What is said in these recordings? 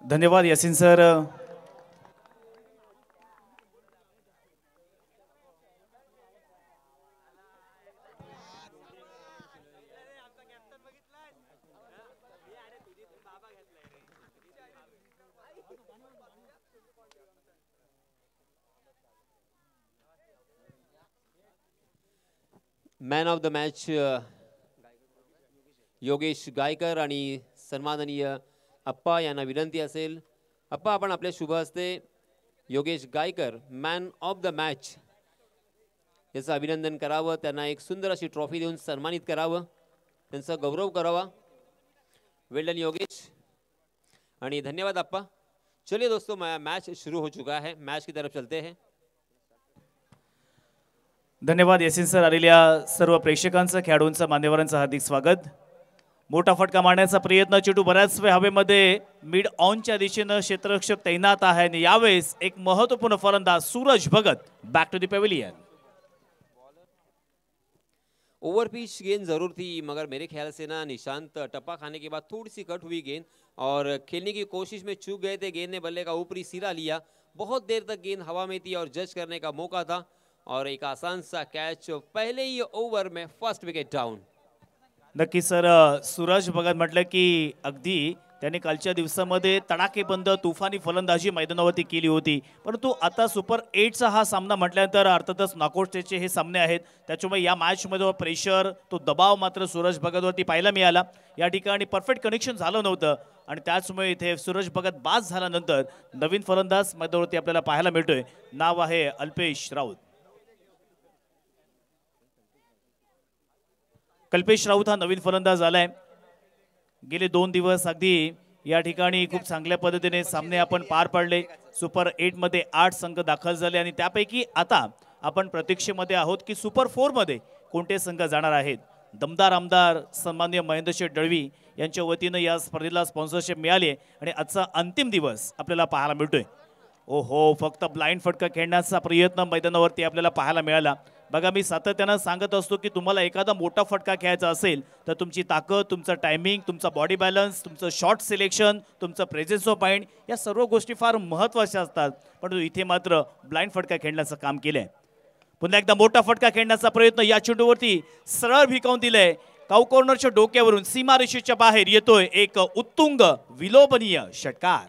धन्यवाद Yasin sir. Man of the match Yogesh Gaikar आणि सन्माननीय अप्पा यांना विनंती असेल. अप्पा, आपण आपल्या शुभ हस्ते Yogesh Gaikar man of the match याचं अभिनंदन करावं, त्यांना एक सुंदर अशी ट्रॉफी देऊन सन्मानित करावं, त्यांचा गौरव करावा. वेल डन योगेश आणि धन्यवाद अप्पा. चलिए दोस्तों, मैच शुरू हो चुका है, मैच की तरफ चलते हैं. धन्यवाद यासिन सर. आलेल्या सर्व प्रेक्षकांचं, खेळाडूंचं, मान्यवरांचं हार्दिक स्वागत. मोठा फटका मारण्याचा प्रयत्न, चेंडू बऱ्याच वेळ हवेमध्ये मिड ऑनच्या दिशेनं क्षेत्ररक्षक तैनात आहे आणि यावेळेस एक महत्त्वपूर्ण फलंदाज Suraj Bhagat back to the pavilion. Over pitch गेंद जरूर थी, मगर मेरे ख्याल से ना निशांत टप्पा खाने के बाद थोड़ी सी कट हुई गेंद और खेलने की कोशिश में चूक गए थे. गेंद ने बल्ले का ऊपरी सिरा लिया, बहुत देर तक गेंद हवा में थी और जज करने का मौका था और एक आसान सा कैच पहले ही ओवर में फर्स्ट विकेट डाउन. नक्की सर, सूरज भगत म्हटलं की अगदी त्याने कालच्या दिवसामध्ये तडाखेबंद तुफानी फलंदाजी मैदानावरती केली होती, परंतु आता सुपर 8चा हा सामना म्हटल्यानंतर अर्थातच नॉकआउट स्टेजचे हे सामने आहेत, त्याच्यामुळे या मॅचमध्ये प्रेशर, तो दबाव मात्र सूरज भगतवरती पाहायला मिळाला. या ठिकाणी परफेक्ट कनेक्शन झालं नव्हतं आणि त्याचमुळे इथे सूरज भगत बाद झाल्यानंतर नवीन फलंदाज मैदानावरती आपल्याला पाहायला मिळतोय. नाव आहे अल्पेश राऊत. कल्पेश राऊत हा नवीन फलंदाज आलाय. गेले 2 दिवस अगदी या ठिकाणी खूप चांगल्या पद्धतीने सामने आपण पार पाडले. सुपर 8 मध्ये 8 संघ दाखल झाले आणि त्यापैकी आता आपण प्रतीक्षेमध्ये आहोत की सुपर 4 मध्ये कोणते संघ जाणार आहेत. दमदार आमदार सन्माननीय महेंद्रशेठ दळवी यांच्या वतीने या स्पर्धेला स्पॉन्सरशिप मिळाली आणि आजचा अंतिम दिवस आपल्याला पाहायला मिळतोय. ओहो, फक्त ब्लाइंड फटका खेळण्याचा प्रयत्न मैदानावरती आपल्याला पाहायला मिळाला. बघा, मी सातत्याने सांगत असतो की तुम्हाला एखादा मोठा फटका खेळायचा असेल तर तुमची ताकद, तुमचं टायमिंग, तुमचा बॉडी बॅलन्स, तुमचं शॉट सिलेक्शन, तुमचं प्रेझेन्स ऑफ माइंड या सर्व गोष्टी फार महत्त्वाच्या असतात. परंतु इथे मात्र ब्लाइंड फटका खेळण्याचं काम केलंय. पुन्हा एकदा मोठा फटका खेळण्याचा प्रयत्न, या चेंडूवरती सरळ भिकावून दिलंय. काऊ कॉर्नरच्या डोक्यावरून सीमारेषेच्या बाहेर येतोय एक उत्तुंग विलोभनीय षटकार.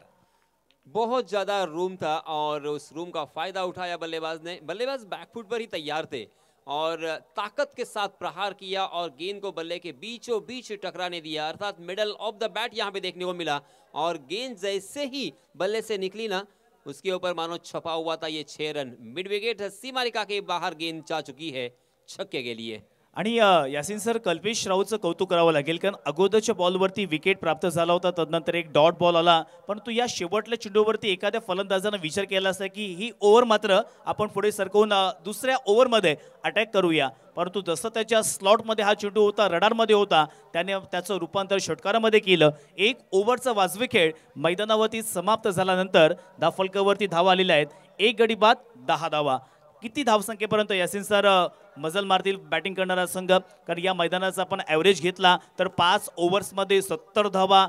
बहुत ज्यादा रूम था और उस रूम का फायदा उठाया बल्लेबाज ने. बल्लेबाज बैकफुट पर ही तैयार थे और ताकत के साथ प्रहार किया और गेंद को बल्ले के बीचों बीच टकराने दिया, अर्थात मिडल ऑफ द बैट यहां पे देखने को मिला और गेंद जैसे ही बल्ले से निकली ना, उसके ऊपर मानो छपा हुआ था ये 6 रन. मिड विकेट सीमारेखा के बाहर गेंद जा चुकी है छक्के के लिए. आणि यासिन सर, कल्पेश राऊतचं कौतुक करावं लागेल, कारण अगोदरच्या बॉलवरती विकेट प्राप्त झाला होता, तदनंतर एक डॉट बॉल आला, परंतु या शेवटच्या चेंडूवरती एखाद्या फलंदाजाने विचार केला असता की ही ओव्हर मात्र आपण पुढे सरकवून दुसऱ्या ओव्हरमध्ये अटॅक करूया, परंतु जसं त्याच्या स्लॉटमध्ये हा चेंडू होता, रडारमध्ये होता, त्याने त्याचं रूपांतर षटकारामध्ये केलं. एक ओव्हरचा वाजवी खेळ मैदानावरती समाप्त झाल्यानंतर धावफलकावरती धावा आलेल्या आहेत. 1 गडी बाद 10 धावा. किती धावसंख्येपर्यंत यासिन सर मजल मारतील बॅटिंग करणारा संघ? कारण या मैदानाचा आपण ॲव्हरेज घेतला तर 5 ओव्हर्समध्ये 70 धावा,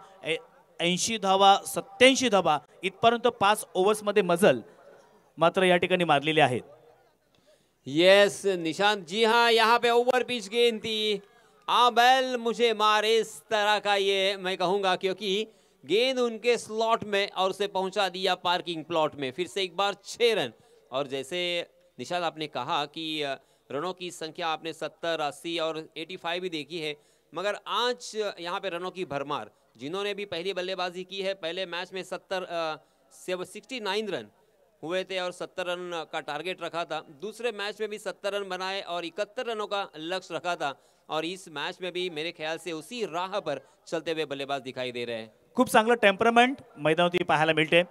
80 धावा, 87 धावा इथपर्यंत 5 ओव्हर्समध्ये मजल मात्र या ठिकाणी मारलेले आहेत. यस निशांत जी हाँ, यहाँ पे ओवर पिच गेंद थी. बैल मुझे मारे इस तरह का ये मैं कहूँगा, क्योंकि गेंद उनके स्लॉट में और उसे पहुंचा दिया पार्किंग प्लॉट में. फिर से एक बार 6 रन. और जैसे निशांत आपने कहा कि रनों की संख्या आपने 70, 80 और 85 भी देखी है, मगर आज यहाँ पे रनों की भरमार. जिन्होंने भी पहली बल्लेबाजी की है, पहले मैच में 69 रन हुए थे और 70 रन का टारगेट रखा था. दूसरे मैच में भी 70 रन बनाए और 71 रनों का लक्ष्य रखा था और इस मैच में भी मेरे ख्याल से उसी राह पर चलते हुए बल्लेबाज दिखाई दे रहे हैं. खूप चांगलं टेम्परामेंट मैदानावरती पाहायला मिळते.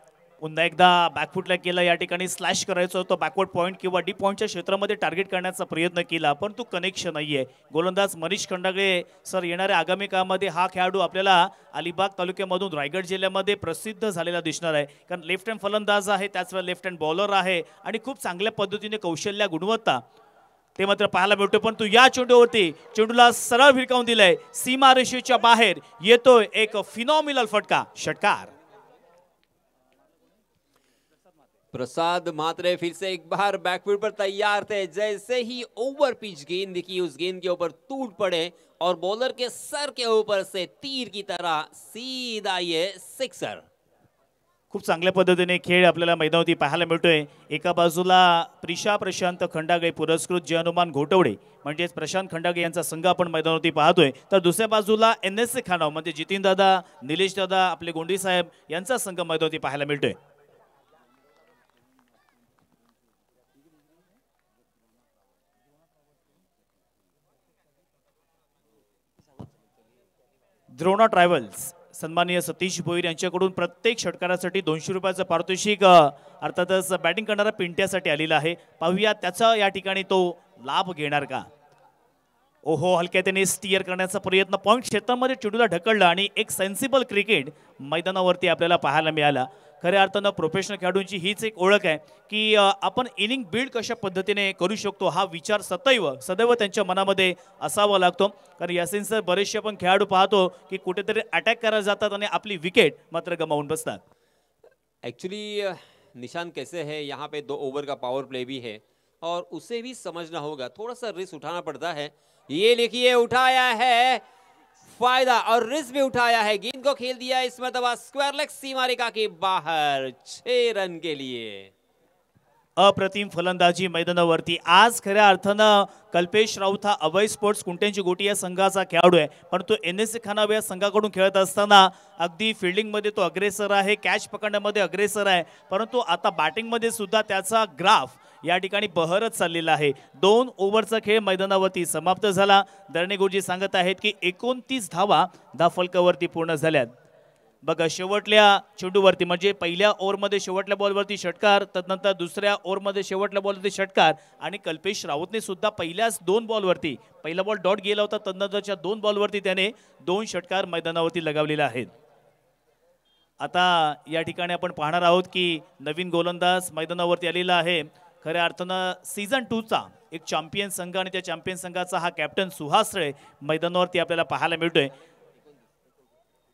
पुन्हा एकदा बॅकफुटला केला, या ठिकाणी स्लॅश करायचं होतं, बॅकवर्ड पॉईंट किंवा डीप पॉईंटच्या क्षेत्रामध्ये टार्गेट करण्याचा प्रयत्न केला, परंतु कनेक्शन नाहीये. गोलंदाज मनीष खंडागळे सर येणाऱ्या आगामी काळामध्ये हा खेळाडू आपल्याला अलिबाग तालुक्यामधून रायगड जिल्ह्यामध्ये प्रसिद्ध झालेला दिसणार आहे, कारण लेफ्ट हँड फलंदाज आहे, त्याच वेळेला लेफ्ट हँड बॉलर आहे आणि खूप चांगल्या पद्धतीने कौशल्य गुणवत्ता ते मात्र पाहायला मिळतो, पण तू या चेंडूवरती चेंडूला सरळ भिरकावून दिलंय, सीमारेषेच्या बाहेर येतोय एक फिनॉमिनल फटका, षटकार। प्रसाद मात्रे फिर से एक बार बैकफुट पर तैयार थे, जैसे ही ओवर पिच गेंद दिखी उस गेंद के ऊपर टूट पड़े और बॉलर के सर के ऊपर से तीर की तरह सीधा ये सिक्सर। खूप चांगल्या पद्धतीने खेळ आपल्याला मैदानावरती पाहायला मिळतोय। एका बाजूला प्रिशा प्रशांत खंडागळे पुरस्कृत जय हनुमान घोटवडे म्हणजे प्रशांत खंडागळे यांचा संघ आपण मैदानावरती पाहतोय, तर दुसऱ्या बाजूला NSC खानाव म्हणजे जितीन दादा, निलेश दादा, आपले गोंडी साहेब यांचा संघ मैदानावरती पाहायला मिळतोय। द्रोणा ट्रॅव्हल्स सन्माननीय सतीश भोईर यांच्याकडून प्रत्येक षटकारासाठी 200 रुपयाचं पारितोषिक अर्थातच बॅटिंग करणारा पिंट्यासाठी आलेला आहे। पाहूया त्याचा या ठिकाणी तो लाभ घेणार का। ओहो, हलक्याने स्टीअर करण्याचा प्रयत्न, पॉइंट क्षेत्रामध्ये चेंडूला ढकलला आणि एक सेन्सिबल क्रिकेट मैदानावरती आपल्याला पाहायला मिळाला। खऱ्या अर्थानं प्रोफेशनल खेळाडूंची हीच एक ओळख आहे की आपण इनिंग बिल्ड कशा पद्धतीने करू शकतो हा विचार सदैव त्यांच्या मनामध्ये असावा लागतो। कारण यासिन सर बरेचसे आपण खेळाडू पाहतो की कुठेतरी अटॅक करायला जातात आणि आपली विकेट मात्र गमावून बसतात। एक्चुअली निशान कैसे है, यहाँ पे 2 ओवर का पावर प्ले भी है और उसे भी समझना होगा, थोड़ा सा रिस्क उठाना पड़ता है। ये लिखिए उठाया है फायदा और रिस्क भी उठाया है, गेंद को खेल दिया इस मरतबा स्क्वायर लेग सीमा रेखा के बाहर 6 रन के लिए। अप्रतिम फलंदाजी मैदानावरती आज खऱ्या अर्थानं कल्पेश राऊत हा अभय स्पोर्ट्स कुंट्यांची गोटी या संघाचा खेळाडू आहे, परंतु NSC खानाव या संघाकडून खेळत असताना अगदी फिल्डिंग मध्ये तो अग्रेसर आहे, कॅच पकडण्यामध्ये अग्रेसर आहे, परंतु आता बॅटिंग मध्ये सुद्धा त्याचा ग्राफ या ठिकाणी बहरच चाललेला आहे। 2 ओव्हरचा खेळ मैदानावरती समाप्त झाला। दरणे गुरुजी सांगत आहेत की 29 धावा धाफलकावरती पूर्ण झाल्यात। बघा शेवटल्या चेंडूवरती म्हणजे पहिल्या ओव्हरमध्ये शेवटल्या बॉलवरती षटकार, तदनंतर दुसऱ्या ओव्हरमध्ये शेवटल्या बॉलवरती षटकार आणि कल्पेश राऊतने सुद्धा पहिल्याच 2 बॉलवरती, पहिला बॉल डॉट गेला होता, तदनंतरच्या 2 बॉलवरती त्याने 2 षटकार मैदानावरती लगावलेले आहेत। आता या ठिकाणी आपण पाहणार आहोत की नवीन गोलंदाज मैदानावरती आलेला आहे। खऱ्या अर्थानं सीझन 2 चा एक चॅम्पियन संघ आणि त्या चॅम्पियन संघाचा हा कॅप्टन सुहास रे मैदानावरती आपल्याला पाहायला मिळतोय।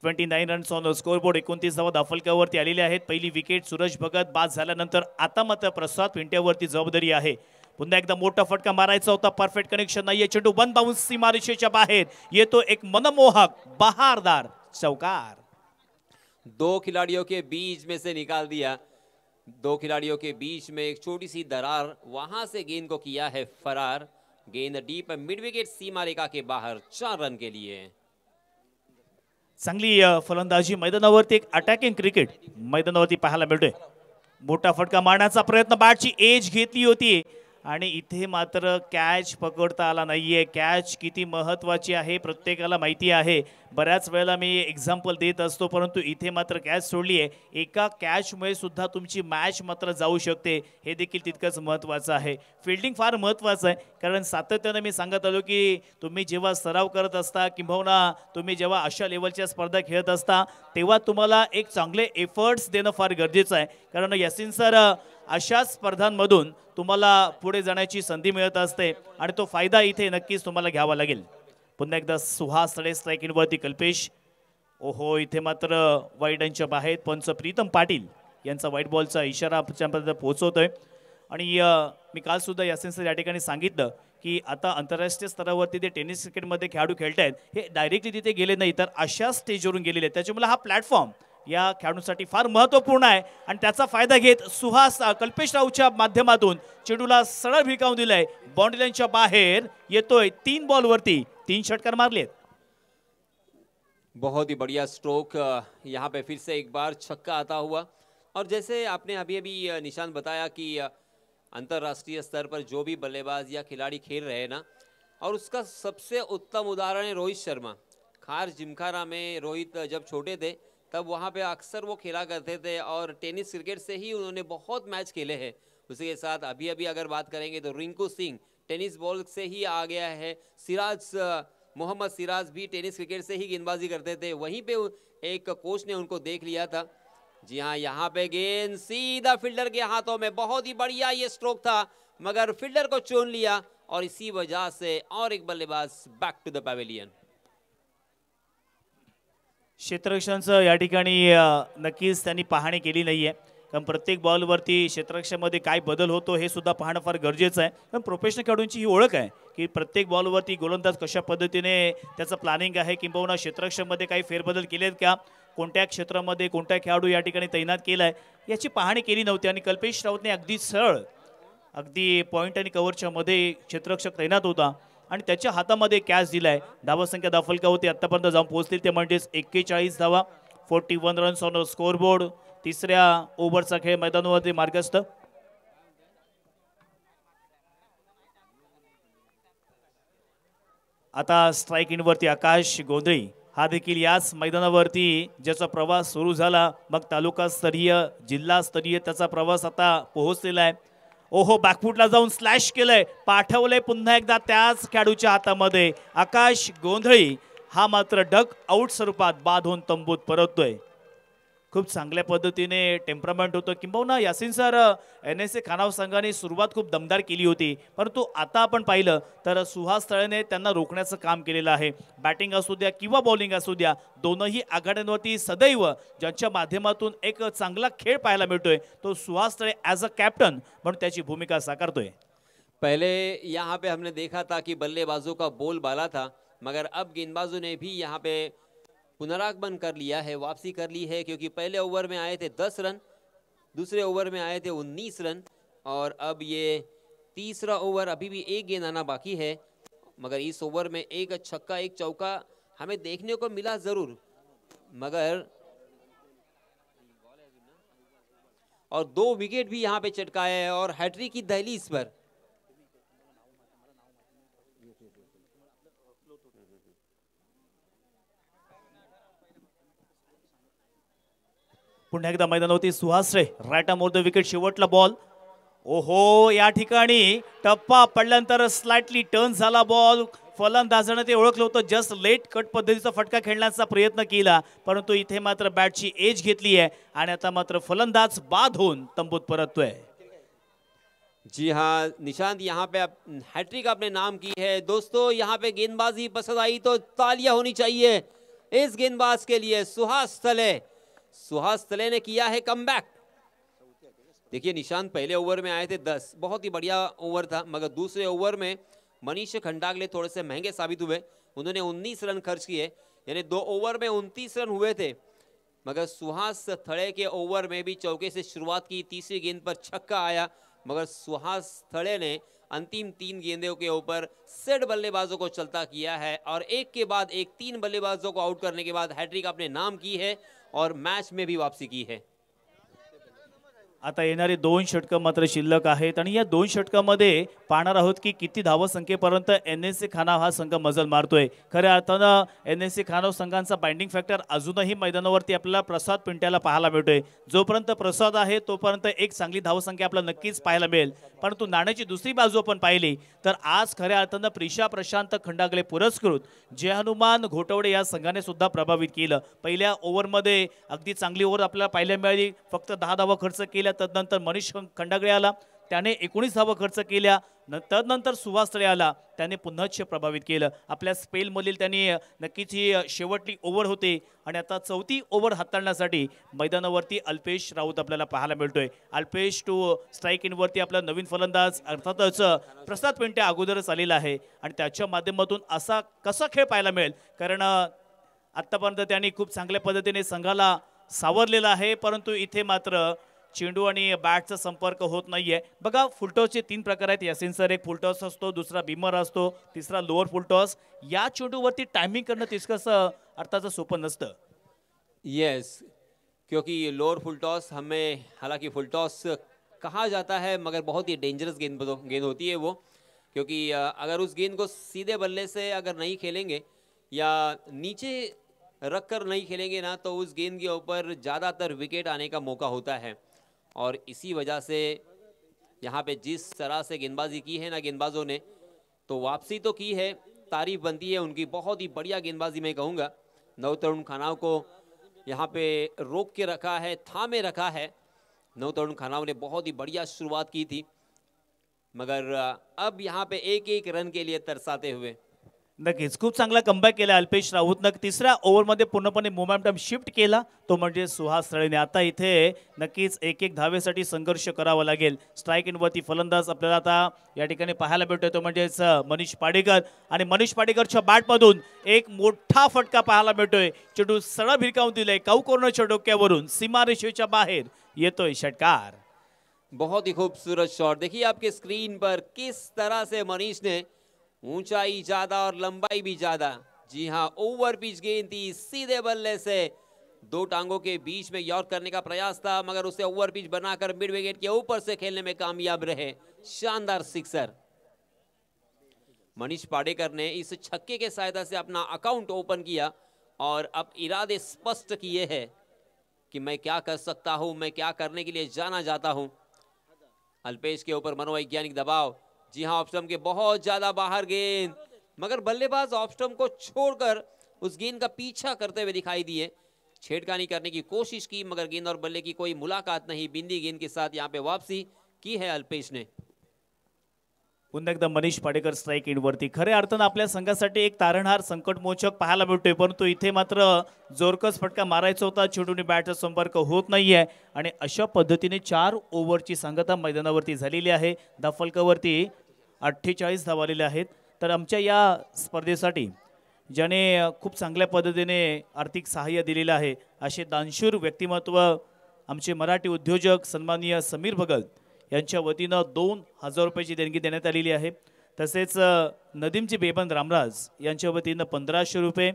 29 रन्स ऑन स्कोरबोर्ड, 29 धावा धाफलकावरती आलेले आहेत। पहिली विकेट सूरज भगत बाद झाल्यानंतर आता मात्र प्रसाद पिंट्यावरती जबाबदारी आहे। पुन्हा एकदा मोठा फटका मारायचा होता, परफेक्ट कनेक्शन नाहीये, चेंडू 1 बाउंस सीमारेषेच्या बाहेर येतो एक मनमोहक बहारदार चौकार। 2 खिलाड़ियों के बीच में से निकाल दिया, 2 खिलाड़ियों के बीच में एक छोटी सी दरार, वहां से गेंद को किया है फरार। गेंद डीप मिड विकेट सीमा रेखा के बाहर 4 रन के लिए। चांगली फलंदाजी मैदानावरती, एक अटॅकिंग क्रिकेट मैदानावरती पाहायला मिळतोय। मोठा फटका मारण्याचा प्रयत्न, बॅटची एज घेतली होती आणि इथे मात्र कॅच पकडता आला नाहीये। कॅच किती महत्त्वाची आहे प्रत्येकाला माहिती आहे, बऱ्याच वेळेला मी एक्झाम्पल देत असतो, परंतु इथे मात्र कॅच सोडली आहे। एका कॅचमुळे सुद्धा तुमची मॅच मात्र जाऊ शकते, हे देखील तितकंच महत्त्वाचं आहे। फिल्डिंग फार महत्त्वाचं आहे, कारण सातत्याने मी सांगत आलो की तुम्ही जेव्हा सराव करत असता किंवा तुम्ही जेव्हा अशा लेवलच्या स्पर्धा खेळत असता तेव्हा तुम्हाला एक चांगले एफर्ट्स देणं फार गरजेचं आहे। कारण यासिन सर अशा स्पर्धांमधून तुम्हाला पुढे जाण्याची संधी मिळत असते आणि तो फायदा इथे नक्कीच तुम्हाला घ्यावा लागेल। पुन्हा एकदा सुहास रे स्ट्राइकिंग वरती कल्पेश, ओहो इथे मात्र वाईडांच्या बाहेर पंच प्रीतम पाटील यांचा व्हाईट बॉलचा इशारा पर्यंत पोहोचवतोय। आणि मी काल सुद्धा यासिन सर या ठिकाणी सांगितलं की आता आंतरराष्ट्रीय स्तरावरती ते टेनिस क्रिकेटमध्ये खेळाडू खेळतायत, हे डायरेक्टली तिथे गेले नाही तर अशा स्टेजवरून गेलेले आहेत, त्याच्यामुळे हा प्लॅटफॉर्म या खेळाडूंसाठी फार महत्त्वपूर्ण आहे आणि त्याचा फायदा घेत सुहास कल्पेश राऊच्या माध्यमातून चेंडूला सरळ भिरकावून दिलाय, बाउंड्री लाईनच्या बाहेर येतोय। 3 बॉलवरती 3 षटकार मारलेत। बहुत ही बढ़िया स्ट्रोक, यहाँ पे फिर से एक बार छक्का आता हुआ। और जैसे आपने अभी निशान बताया कि अंतर्राष्ट्रीय स्तर पर जो भी बल्लेबाज या खिलाड़ी खेल रहे हैं ना, और उसका सबसे उत्तम उदाहरण है रोहित शर्मा। खार जिमखाना में रोहित जब छोटे थे तब वहाँ पे अक्सर वो खेला करते थे और टेनिस क्रिकेट से ही उन्होंने बहुत मैच खेले हैं। उसी के साथ अभी अगर बात करेंगे तो रिंकू सिंह टेनिस बॉल से ही आ गया है। मोहम्मद सिराज भी टेनिस क्रिकेट से ही गेंदबाजी करते थे, वहीं पे एक कोच ने उनको देख लिया था। जी हाँ, यहाँ पे गेंद सीधा फील्डर के हाथों में, बहुत ही बढ़िया ये स्ट्रोक था, मगर फील्डर को चुन लिया और इसी वजह से और एक बल्लेबाज बैक टू द पवेलियन। क्षेत्ररक्षणाचं या ठिकाणी नक्कीच त्यांनी पाहणी केली नाहीये, कारण प्रत्येक बॉलवरती क्षेत्ररक्षणामध्ये काय बदल होतो हे सुद्धा पाहणं फार गरजेचं आहे। पण प्रोफेशनल खेळाडूंची ही ओळख आहे की प्रत्येक बॉलवरती गोलंदाज कशा पद्धतीने त्याचं प्लॅनिंग आहे, किंबहुना क्षेत्ररक्षणामध्ये काही फेरबदल केलेत का, कोणत्या क्षेत्रामध्ये कोणत्या खेळाडू या ठिकाणी तैनात केलाय याची पाहणी केली नव्हती। आणि कल्पेश राऊतने अगदी सरळ अगदी पॉइंट आणि कव्हरच्या मध्ये क्षेत्ररक्षक तैनात होता आणि त्याच्या हातामध्ये कॅच दिलाय। धावसंख्या दाफलकावरती आतापर्यंत जाऊन पोहोचतील ते म्हणजेच 41 धावा, 41 रन्स ऑन स्कोर बोर्ड। तिसऱ्या ओव्हरचा खेळ मैदानावरती मार्गस्थ। आता स्ट्राइक इनवरती आकाश गोंधळी हा देखील याच मैदानावरती ज्याचा प्रवास सुरू झाला, मग तालुकास्तरीय जिल्हास्तरीय त्याचा प्रवास आता पोहोचलेला आहे। ओहो, बॅकफुटला जाऊन स्लॅश केलंय, पाठवलंय पुन्हा एकदा त्याच खेळाडूच्या हातामध्ये। आकाश गोंधळी हा मात्र डक आउट स्वरूपात बाद होऊन तंबूत परततोय। खूप चांगल्या पद्धतीने टेम्परामेंट होतं, किंबहुना यासिन सर NSA खानाव संघाने सुरुवात खूप दमदार केली होती, परंतु आता आपण पाहिलं तर सुहास तळेने त्यांना रोखण्याचं काम केलेलं आहे। बॅटिंग असू द्या किंवा बॉलिंग असू द्या, दोनही आघाड्यांवरती सदैव ज्यांच्या माध्यमातून एक चांगला खेळ पाहायला मिळतोय तो सुहास तळे ॲज अ कॅप्टन म्हणून त्याची भूमिका साकारतोय। पहले यहाँ पे हमने देखा था कि बल्लेबाजों का बोलबाला था, मगर अब गेंदबाजों ने भी यहाँ पे पुनरागमन कर लिया है, वापसी कर ली है, क्योंकि पहले ओवर में आए थे 10 रन, दूसरे ओवर में आए थे 19 रन और अब ये तीसरा ओवर अभी भी एक गेंद आना बाकी है। मगर इस ओवर में एक छक्का एक चौका हमें देखने को मिला जरूर, मगर और 2 विकेट भी यहाँ पे चटकाया है और हैट्रिक की दहलीज पर। पुन्हा एकदा मैदानावरती सुहास रे right arm over the wicket, शेवटला बॉल। ओहो, या ठिकाणी टप्पा पडल्यानंतर स्लाइटली टर्न झाला बॉल। फलंदाजाने ते ओळखलं होतं, जस्ट लेट कट पद्धतीचा फटका खेळण्याचा प्रयत्न केला, परंतु इथे मात्र बॅटची एज घेतली आहे आणि आता मात्र फलंदाज बाद होऊन तंबूत परततोय। जी हाँ निशांत, यहाँ पे हैट्रिक आपने नाम की है दोस्तों। यहाँ पे गेंदबाजी पसंद आई तो तालियां होनी चाहिए इस गेंदबाज के लिए। सुहास तले ने किया है कमबैक। देखिए निशांत, पहले ओवर में आए थे 10, बहुत ही बढ़िया ओवर था, मगर दूसरे ओवर में मनीष खंडागले थोड़े से महंगे साबित हुए। उन्होंने 19 रन खर्च किए, यानी 2 ओवर में 29 रन हुए थे, मगर सुहास थड़े के ओवर में भी चौके से शुरुआत की, तीसरी गेंद पर छक्का आया, मगर सुहास थड़े ने अंतिम 3 गेंदों के ऊपर 7 बल्लेबाजों को चलता किया है और एक के बाद एक 3 बल्लेबाजों को आउट करने के बाद हैट्रिक अपने नाम की है और मैच में भी वापसी की है। आता येणारे 2 षटकं मात्र शिल्लक आहेत आणि या 2 षटकामध्ये पाहणार आहोत की किती धावसंख्येपर्यंत NSA खानाव हा संघ मजल मारतोय। खऱ्या अर्थानं NSA खानाव संघांचा बाइंडिंग फॅक्टर अजूनही मैदानावरती आपल्याला प्रसाद पिंट्याला पाहायला मिळतोय। जोपर्यंत प्रसाद आहे तोपर्यंत एक चांगली धावसंख्या आपल्याला नक्कीच पाहायला मिळेल, परंतु नाण्याची दुसरी बाजू आपण पाहिली तर आज खऱ्या अर्थानं प्रिशा प्रशांत खंडागले पुरस्कृत जय हनुमान घोटवडे या संघाने सुद्धा प्रभावित केलं। पहिल्या ओव्हरमध्ये अगदी चांगली ओव्हर आपल्याला पाहायला मिळाली, फक्त 10 धावा खर्च केल्या। तदनंतर मनीष खंडागळे आला, त्याने 19 धावा खर्च केल्या। तदनंतर सुहास तळे आला, त्याने पुन्हाच प्रभावित केलं। आपल्या स्पेलमधील त्यांनी नक्कीच ही शेवटली ओव्हर होते आणि आता चौथी ओव्हर हाताळण्यासाठी मैदानावरती अल्पेश राऊत आपल्याला पाहायला मिळतोय। अल्पेश टू स्ट्राइक इनवरती आपला नवीन फलंदाज अर्थातच प्रसाद पिंट्या अगोदरच आलेला आहे आणि त्याच्या माध्यमातून असा कसा खेळ पाहायला मिळेल, कारण आतापर्यंत त्यांनी खूप चांगल्या पद्धतीने संघाला सावरलेला आहे, परंतु इथे मात्र चेंडू आणि बॅटचा संपर्क होत नाहीये। बघा, फुलटॉसचे 3 प्रकार आहेत यासिन सर, एक फुलटॉस असतो, दुसरा बीमर असतो, तिसरा लोअर फुलटॉस। या चेंडूवरती टाइमिंग करणं तितकंच अर्थाचं सोपं नसतं। यस, क्योंकि लोअर फुलटॉस हमें, हालांकि फुलटॉस कहा जाता है, मगर बहुत ही डेंजरस गेंद होती है वो, क्योंकि अगर उस गेंद को सीधे बल्ले से अगर नहीं खेलेंगे या नीचे रख कर नहीं खेलेंगे ना, तो उस गेंद के ऊपर ज़्यादातर विकेट आने का मौका होता है। और इसी वजह से यहाँ पे जिस तरह से गेंदबाजी की है ना गेंदबाजों ने, तो वापसी तो की है, तारीफ बनती है उनकी, बहुत ही बढ़िया गेंदबाजी मैं कहूँगा। नवतरुण खानाव को यहाँ पे रोक के रखा है, थामे रखा है। नवतरुण खानाव ने बहुत ही बढ़िया शुरुआत की थी। मगर अब यहाँ पे एक एक रन के लिए तरसाते हुए। नक्कीच खूप चांगला कमबॅक केला अल्पेश राऊतनं. तिसऱ्या ओव्हरमध्ये पूर्णपणे मोमेंटम शिफ्ट केला तो म्हणजे सुहास तळेने. आता इथे नक्कीच एक एक धावेसाठी संघर्ष करावा लागेल. स्ट्राईक इनवरती फलंदाज आपल्याला आता या ठिकाणी पाहायला भेटतोय तो म्हणजेच मनीष पाडेकर. आणि मनीष पाडेकरच्या बॅटमधून एक मोठा फटका पाहायला मिळतोय. चेंडू सरळ भिरकावून दिलाय काऊ कॉर्नरच्या डोक्यावरून सीमारेषेच्या बाहेर येतोय षटकार. बहुत ही खूबसूरत शॉट देखिए आपके स्क्रीन पर किस तरह से मनीष ने ऊंचाई ज्यादा और लंबाई भी ज्यादा। जी हाँ, ओवर पिच गेंद थी, सीधे बल्ले से दो टांगों के बीच में यॉर्क करने का प्रयास था, मगर उसे ओवर पिच बनाकर मिड विकेट के ऊपर से खेलने में कामयाब रहे। शानदार सिक्सर। मनीष पाडेकर ने इस छक्के के सहायता से अपना अकाउंट ओपन किया और अब इरादे स्पष्ट किए हैं कि मैं क्या कर सकता हूं, मैं क्या करने के लिए जाना जाता हूं। अल्पेश के ऊपर मनोवैज्ञानिक दबाव। जी हां, ऑफ स्टंप के बहुत ज्यादा बाहर गेंद, मगर बल्लेबाज ऑफ स्टंप को छोड़कर उस गेंद का पीछा करते हुए दिखाई दिए। छेड़खानी करने की कोशिश की, मगर गेंद और बल्ले की कोई मुलाकात नहीं। बिंदी गेंद के साथ यहां पे वापसी की है अल्पेश ने। पुन्हा एकदा मनीष पाडेकर स्ट्राईक इनवरती. खऱ्या अर्थानं आपल्या संघासाठी एक तारणहार संकटमोचक पाहायला मिळतोय, परंतु इथे मात्र जोरकस फटका मारायचा होता. चेंडूने बॅटचा संपर्क होत नाहीये आणि अशा पद्धतीने 4 ओव्हरची सांगता मैदानावरती झालेली आहे. धाफलकावरती 48 धावा आलेल्या आहेत. तर आमच्या या स्पर्धेसाठी ज्याने खूप चांगल्या पद्धतीने आर्थिक सहाय्य दिलेलं आहे असे दानशूर व्यक्तिमत्व आमचे मराठी उद्योजक सन्माननीय समीर भगत यांच्या वतीनं 2000 रुपयाची देणगी देण्यात आलेली आहे. तसेच नदीमजी बेबंद रामराज यांच्या वतीनं 1500 रुपये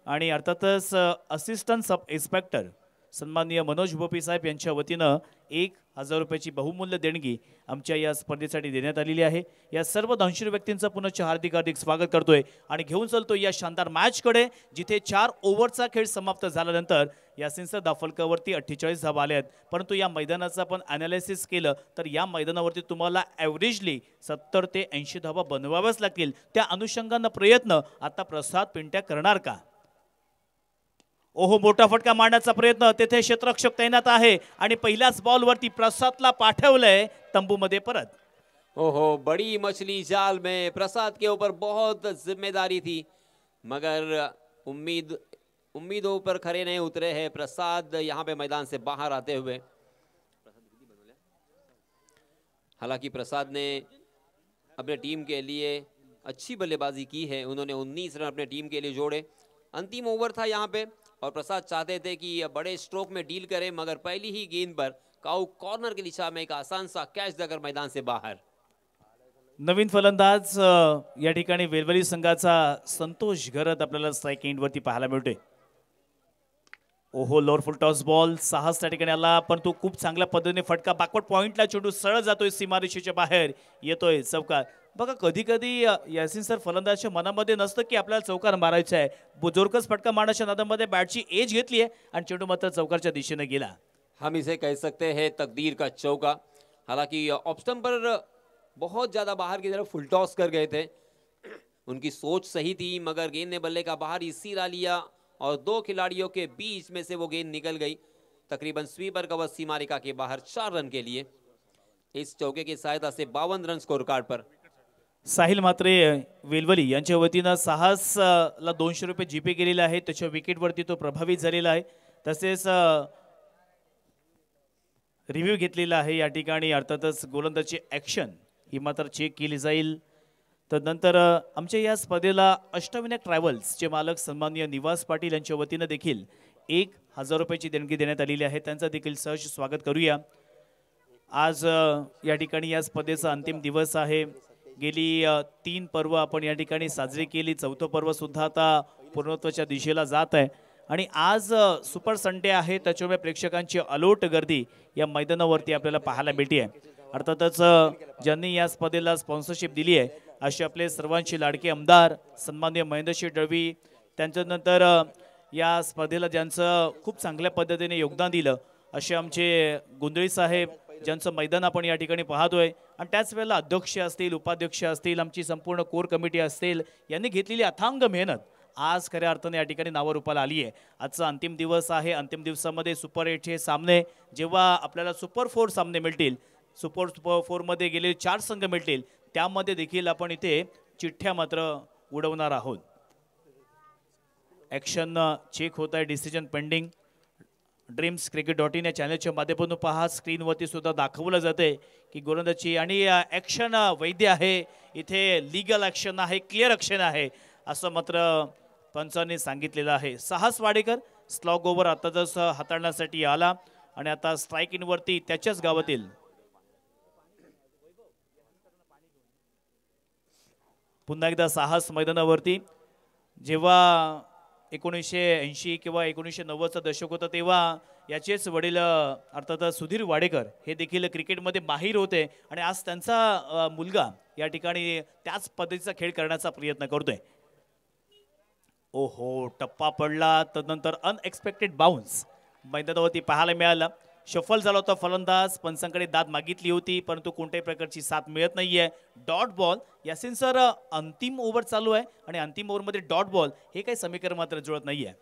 आणि अर्थातच असिस्टंट सब इन्स्पेक्टर सन्माननीय मनोज भोपी साहेब यांच्या वतीनं 1000 रुपयाची बहुमूल्य देणगी आमच्या या स्पर्धेसाठी देण्यात आलेली आहे. या सर्व दानशूर व्यक्तींचं पुनश्च हार्दिक हार्दिक स्वागत करतोय आणि घेऊन चलतो या शानदार मॅचकडे, जिथे 4 ओव्हरचा खेळ समाप्त झाल्यानंतर यासिनसर दाफलकावरती 48 धावा आल्या आहेत. परंतु या मैदानाचं आपण ॲनालिसिस केलं तर या मैदानावरती तुम्हाला ॲव्हरेजली 70 ते 80 धावा बनवाव्याच लागतील. त्या अनुषंगानं प्रयत्न आता प्रसाद पिंट्या करणार का? ओहो, मोठा फटका मारण्याचा प्रयत्न, तेथे क्षेत्ररक्षक तैनात आहे आणि पहिल्याच बॉलवरती प्रसादला पाठवलंय तंबूमध्ये परत. ओहो, बड़ी मछली जाल में। प्रसाद के ऊपर बहुत जिम्मेदारी थी, मगर उम्मीदों पर खरे नहीं उतरे हैं प्रसाद यहाँ पे मैदान से बाहर आते हुए। हालांकि प्रसाद ने अपने टीम के लिए अच्छी बल्लेबाजी की है। उन्होंने 19 रन अपने टीम के लिए जोड़े। अंतिम ओवर था यहाँ पे और प्रसाद चाहते थे कि बड़े स्ट्रोक में डील करें, मगर पहली ही गेंद पर काउ कॉर्नर की दिशा में एक आसान सा कैच देकर मैदान से बाहर। नवीन फलंदाज या ठिकाणी वेलवली संघाचा संतोष घरत आपल्याला स्ट्राईक एंडवरती पाहायला मिळतोय. ओहो, लोअर फुल टॉस बॉल साहस त्या ठिकाणी आला, पण तो खूप चांगल्या पद्धतीने फटका बॅकवर्ड पॉइंटला चेंडू सरळ जातोय, सीमारेषेच्या बाहेर येतोय चौकार. बघा, कधी कधी यासिन सर फलंदाजच्या मनामध्ये नसतं की आपल्याला चौकार मारायचा आहे. जोरकस फटका मारण्याच्या नादामध्ये बॅटची एज घेतली आहे आणि चेंडू मात्र चौकारच्या दिशेने गेला. हम इसे कह सकते हैं तकदीर का चौका। हालांकि ऑफ स्टंप पर बहुत ज्यादा बाहर की तरफ फुल टॉस कर गए थे। उनकी सोच सही थी, मगर गेंद ने बल्ले का बाहर ही सिरा लिया और 2 खिलाड़ियों के बीच में से वो गेंद निकल गई। तकरीबन स्वीपर कवर सीमा रेखा के बाहर 4 रन के लिए। इस चौके की सहायता से 52 रन स्कोर कार्ड पर। साहिल मात्रे वेलवली यांच्या वतीनं साहसला 200 रुपये जीपे केलेला आहे. त्याच्या विकेटवरती तो प्रभावित झालेला आहे. तसेच रिव्ह्यू घेतलेला आहे या ठिकाणी. अर्थातच गोलंदाजी ॲक्शन ही मात्र चेक केली जाईल. तर नंतर आमच्या या स्पर्धेला अष्टविनायक ट्रॅव्हल्सचे मालक सन्माननीय निवास पाटील यांच्या वतीनं देखील 1000 रुपयाची देणगी देण्यात आलेली आहे. त्यांचं देखील सहज स्वागत करूया. आज या ठिकाणी या स्पर्धेचा अंतिम दिवस आहे. गेली 3 पर्व आपण या ठिकाणी साजरी केली. 4थं पर्व सुद्धा आता पूर्णत्वाच्या दिशेला जात आहे आणि आज सुपर संडे आहे. त्याच्यामुळे प्रेक्षकांची अलोट गर्दी या मैदानावरती आपल्याला पाहायला मिळते आहे. अर्थातच ज्यांनी या स्पर्धेला स्पॉन्सरशिप दिली आहे असे आपले सर्वांचे लाडके आमदार सन्माननीय महेंद्रजी दळवी, त्यांच्यानंतर या स्पर्धेला ज्यांचं खूप चांगल्या पद्धतीने योगदान दिलं असे आमचे गुंदळी साहेब, ज्यांचं मैदान आपण या ठिकाणी पाहतोय, आणि त्याच वेळेला अध्यक्ष असतील, उपाध्यक्ष असतील, आमची संपूर्ण कोर कमिटी असतील, यांनी घेतलेली अथांग मेहनत आज खऱ्या अर्थाने या ठिकाणी नावारूपाला आली आहे. आजचा अंतिम दिवस आहे. अंतिम दिवसामध्ये सुपर 8 हे सामने, जेव्हा आपल्याला सुपर 4 सामने मिळतील सुपर 4 मध्ये गेलेले 4 संघ मिळतील त्यामध्ये देखील आपण इथे चिठ्ठ्या मात्र उडवणार आहोत. ॲक्शन चेक होत आहे, डिसिजन पेंडिंग. dreamscricket.in या चॅनलच्या माध्यमातून पहा, स्क्रीनवरती सुद्धा दाखवलं जाते की गोलंदाजी आणि ॲक्शन वैध आहे, इथे लीगल ॲक्शन आहे, क्लिअर ॲक्शन आहे असं मात्र पंचांनी सांगितलेलं आहे. साहस वाडेकर स्लॉग ओव्हर आताच हाताळण्यासाठी आला आणि आता स्ट्राईक इनवरती त्याच्याच गावातील पुन्हा एकदा साहस मैदानावरती. जेव्हा 1980 किंवा 1990चा दशक होता तेव्हा याचेच वडील अर्थात सुधीर वाडेकर हे देखील क्रिकेटमध्ये माहीर होते आणि आज त्यांचा मुलगा या ठिकाणी त्याच पद्धतीचा खेळ करण्याचा प्रयत्न करतोय. ओहो, टप्पा पडला, तदनंतर अनएक्सपेक्टेड बाउन्स मैदानावरती पाहायला मिळाला. शफल झाला होता फलंदाज, पंचांकडे दाद मागितली होती परंतु कोणत्याही प्रकारची साथ मिळत नाहीये. Dot ball. यासिन सर, अंतिम ओव्हर चालू आहे आणि अंतिम ओव्हरमध्ये डॉट बॉल हे काही समीकरण मात्र जुळत नाहीये.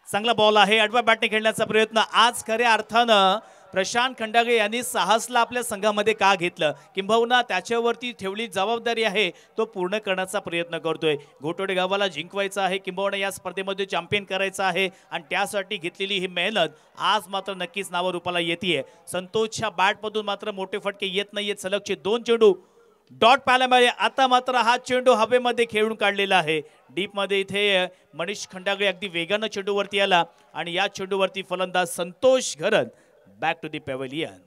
चांगला बॉल आहे, आडव्या बॅटने खेळण्याचा प्रयत्न. आज खऱ्या अर्थानं प्रशांत खंडागळे यांनी साहसला आपल्या संघामध्ये का घेतलं, किंबहुना त्याच्यावरती ठेवली जबाबदारी आहे तो पूर्ण करण्याचा प्रयत्न करतोय. घोटवडे गावाला जिंकवायचं आहे, किंबहुना या स्पर्धेमध्ये चॅम्पियन करायचं आहे आणि त्यासाठी घेतलेली ही मेहनत आज मात्र नक्कीच नावारूपाला येते. संतोषच्या बॅटमधून मात्र मोठे फटके येत नाहीयेत. सलगचे 2 चेंडू डॉट पाहायला मिळाले. आता मात्र हा चेंडू हवेमध्ये खेळून काढलेला आहे. डीपमध्ये इथे मनीष खंडागळे अगदी वेगानं चेंडूवरती आला आणि या चेंडूवरती फलंदाज Santosh Gharat back to the pavilion.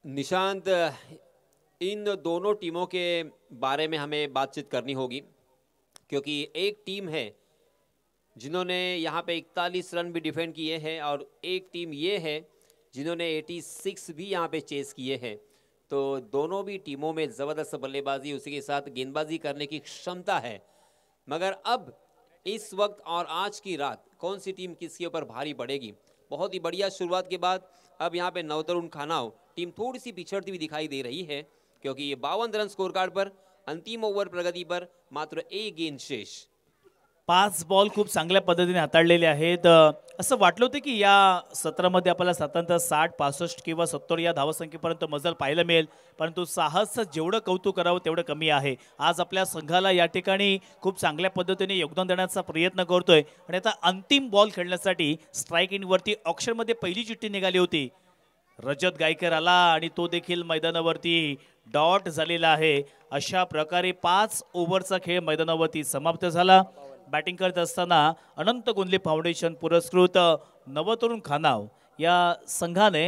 Nishant, इन दोनों टीमों के बारे में हमें बातचीत करनी होगी क्योंकि एक टीम है जिन्होंने यहाँ पे 41 रन भी डिफेंड किए हैं और एक टीम ये है जिन्होंने 86 भी यहाँ पे चेस किए हैं. तो दोनों भी टीमों में ज़बरदस्त बल्लेबाजी, उसी के साथ गेंदबाजी करने की क्षमता है. मगर अब इस वक्त और आज की रात कौन सी टीम किसके ऊपर भारी पड़ेगी. बहुत ही बढ़िया शुरुआत के बाद अब यहाँ पे नवतरुण खानाव टीम थोड़ी सी पिछड़ती हुई दिखाई दे रही है क्योंकि ये 52 रन स्कोर कार्ड पर अंतिम ओव्हर प्रगती पर मात्र 1 गेंद शेष. 5 बॉल खूप चांगल्या पद्धतीने हाताळलेले आहेत. असं वाटलं होतं की या सत्रामध्ये आपल्याला साधारणतः 60, 65 किंवा 70 या धावसंख्येपर्यंत मजल पाहायला मिळेल, परंतु साहसचं जेवढं कौतुक करावं तेवढं कमी आहे. आज आपल्या संघाला या ठिकाणी खूप चांगल्या पद्धतीने योगदान देण्याचा प्रयत्न करतोय आणि आता अंतिम बॉल खेळण्यासाठी स्ट्राईक इनवरती ऑक्शनमध्ये पहिली चिठ्ठी निघाली होती. रजत गायकर आला आणि तो देखील मैदानावरती डॉट झालेला आहे. अशा प्रकारे 5 ओव्हरचा खेळ मैदानावरती समाप्त झाला. बॅटिंग करत असताना अनंत गोंदले फाउंडेशन पुरस्कृत नवतरुण खानाव या संघाने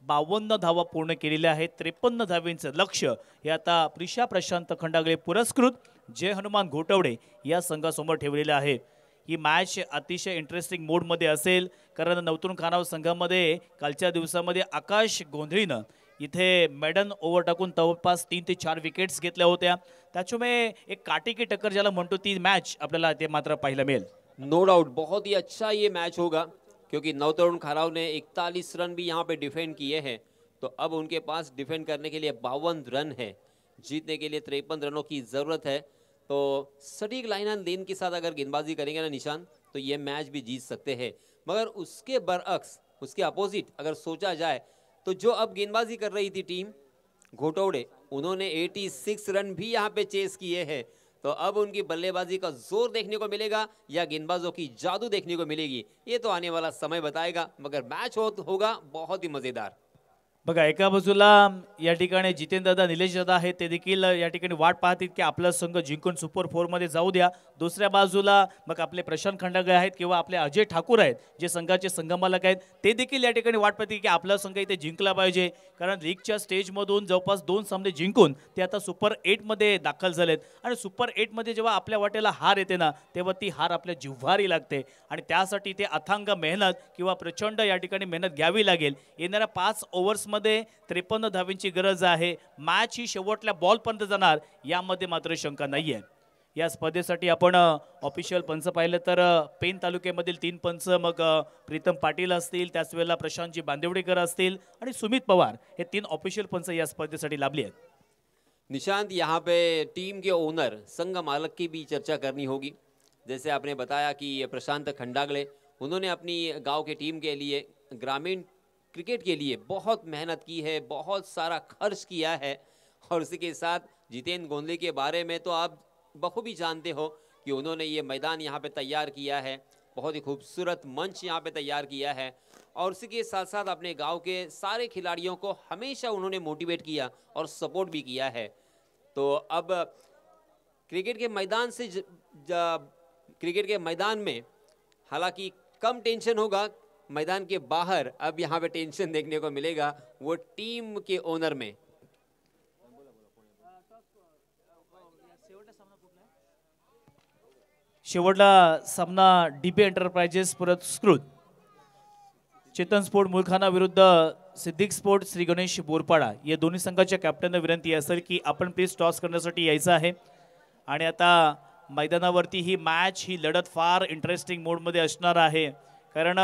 52 धावा पूर्ण केलेल्या आहेत. 53 धावांचं लक्ष्य हे आता प्रिशा प्रशांत खंडागळे पुरस्कृत जय हनुमान घोटवडे या संघासमोर ठेवलेले आहे. ही मॅच अतिशय इंटरेस्टिंग मोडमध्ये असेल कारण नवतरुण खानाव संघामध्ये कालच्या दिवसामध्ये आकाश गोंधळीनं इथे मेडन ओव्हर टाकून जवळपास 3 ते 4 विकेट्स घेतल्या होत्या. त्याच्यामुळे एक काटे की टक्कर ज्याला म्हणतो ती मॅच आपल्याला ते मात्र पाहायला मिळेल. नो डाउट बहुत ही अच्छा ये मैच होगा क्योंकि नवतरुण खानाव ने 41 रन भी यहाँ पे डिफेंड किए हैं. तो अब उनके पास डिफेंड करने के लिए 52 रन है. जीतने के लिए 53 रनों की ज़रूरत है. तो सटीक लाइन एंड लेन के साथ अगर गेंदबाजी करेंगे ना निशान तो ये मैच भी जीत सकते हैं. मगर उसके बरअक्स, उसके अपोजिट अगर सोचा जाए तो जो अब गेंदबाजी कर रही थी टीम घोटवड़े, उन्होंने 86 रन भी यहाँ पे चेस किए हैं. तो अब उनकी बल्लेबाजी का जोर देखने को मिलेगा या गेंदबाजों की जादू देखने को मिलेगी, ये तो आने वाला समय बताएगा. मगर मैच होगा बहुत ही मजेदार. बघा, एका बाजूला या ठिकाणी जितेंद्र दादा, निलेश दादा आहेत, ते देखील या ठिकाणी वाट पाहतील की आपला संघ जिंकून सुपर 4 मध्ये जाऊ द्या. दुसऱ्या बाजूला मग आपले प्रशांत खंडागळे आहेत किंवा आपले अजय ठाकूर आहेत जे संघाचे संघमालक आहेत, ते देखील या ठिकाणी वाट पाहतील की आपला संघ इथे जिंकला पाहिजे. कारण लीगच्या स्टेजमधून जवळपास 2 सामने जिंकून ते आता सुपर 8 मध्ये दाखल झालेत आणि सुपर 8 मध्ये जेव्हा आपल्या वाटेला हार येते ना तेव्हा ती हार आपल्या जिव्हारी लागते आणि त्यासाठी ते अथांग मेहनत किंवा प्रचंड या ठिकाणी मेहनत घ्यावी लागेल. येणाऱ्या 5 ओव्हर्स मध्ये 53 धावांची गरज आहे. मॅच ही शेवटल्या बॉल पर्यंत जाणार यामध्ये मात्र शंका नाहीये. या स्पर्धेसाठी आपण ऑफिशियल पंच पाहिलं तर पेन तालुक्यामधील 3 पंच, मग प्रीतम पाटील असतील, त्याच वेळेला प्रशांतजी बांदेवडेकर असतील आणि सुमित पवार, हे 3 ऑफिशियल पंच या स्पर्धेसाठी लाभले आहेत. निशांत, यहाँ पे टीम के ओनर संघ मालक की भी चर्चा करनी होगी. जैसे आपने बताया कि प्रशांत खंडागळे उन्होंने अपनी गांव के टीम के लिए, ग्रामीण क्रिकेट के लिए बहुत मेहनत की है, बहुत सारा खर्च किया है। और उसी के साथ जितेंद्र गोंदले के बारे में तो आप बखूबी जानते हो कि उन्होंने ये मैदान यहाँ पे तैयार किया है, बहुत ही खूबसूरत मंच यहाँ पे तैयार किया है। और उसी के साथ साथ अपने गांव के सारे खिलाड़ियों को हमेशा उन्होंने मोटिवेट किया और सपोर्ट भी किया है। तो अब क्रिकेट के मैदान से क्रिकेट के मैदान में हालांकि कम टेंशन होगा, मैदान के बाहर अब यहाँ पे टेंशन देखने को मिलेगा, वो टीम के ओनर में। शेवटला सामना डीपी एंटरप्राइजेस पुरस्कृत चेतन स्पोर्ट मुलखाना विरुद्ध सिद्धिक स्पोर्ट श्री गणेश बोरपाडा या दोन्ही संघाच्या कॅप्टनना विनंती असेल की आपण प्लीज टॉस करण्यासाठी यायचं आहे। आणि आता मैदानावरती ही मॅच, ही लढत फार इंटरेस्टिंग मोडमध्ये असणार आहे, कारण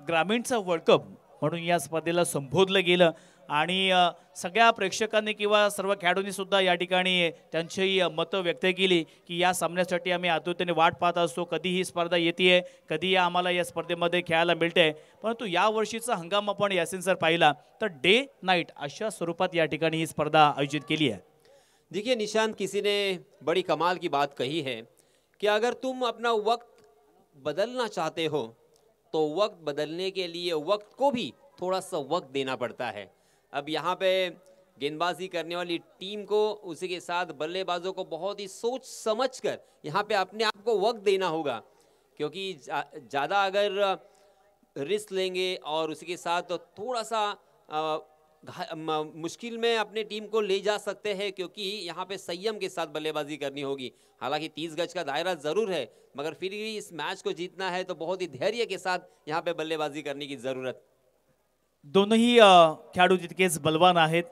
ग्रामीणचा वर्ल्ड कप म्हणून या स्पर्धेला संबोधलं गेलं आणि सगळ्या प्रेक्षकांनी किंवा सर्व खेळाडूंनी सुद्धा या ठिकाणी त्यांची मतं व्यक्त केली की या सामन्यासाठी आम्ही आतुरतेने वाट पाहत असतो, कधी ही स्पर्धा येते, कधी आम्हाला या स्पर्धेमध्ये खेळायला मिळते। परंतु या वर्षीचा हंगाम आपण यासिन सर पाहिला तर डे नाईट अशा स्वरूपात या ठिकाणी ही स्पर्धा आयोजित केली है। देखिए निशांत, किसी ने बड़ी कमाल की बात कही है कि अगर तुम अपना वक्त बदलना चाहते हो तो वक्त बदलने के लिए वक्त को भी थोड़ा सा वक्त देना पड़ता है। अब यहाँ पे गेंदबाजी करने वाली टीम को, उसी के साथ बल्लेबाजों को बहुत ही सोच समझकर यहाँ पे अपने आप को वक्त देना होगा, क्योंकि ज़्यादा अगर रिस्क लेंगे और उसी के साथ थोड़ा सा मुश्किल में अपने टीम को ले जा सकते हैं, क्योंकि यहाँ पे संयम के साथ बल्लेबाजी करनी होगी। हालांकि 30 गज का दायरा जरूर है, मगर फिर भी इस मैच को जीतना है तो बहुत ही धैर्य के साथ यहाँ पे बल्लेबाजी करने की जरूरत। दोनही खेळाडू तितकेच बलवान आहेत।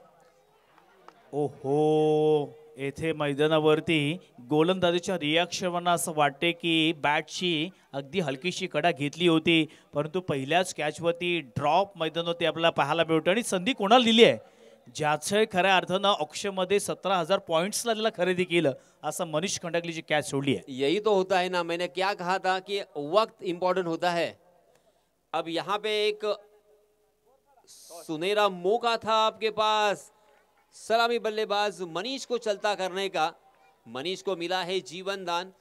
ओहो, येथे मैदानावरती गोलंदाजीच्या रिॲक्शनवरनं असं वाटते की बॅटची अगदी हलकीशी कडा घेतली होती, परंतु पहिल्याच कॅचवरती ड्रॉप मैदानावरती आपल्याला पाहायला मिळतो। आणि संधी कोणाला दिली आहे, ज्याचे खऱ्या अर्थानं ऑक्शनमध्ये 17,000 पॉइंट्सला त्याला खरेदी केलं, असं मनीष खंडागलीची कॅच सोडली आहे। यही तो होता है ना, मैंने क्या कहा था कि वक्त इंपॉर्टेंट होता है। अब यहाँ पे एक सुनहरा मौका था आपके पास, सलामी बल्लेबाज मनीष को चलता करने का। मनीष को मिला है जीवन दान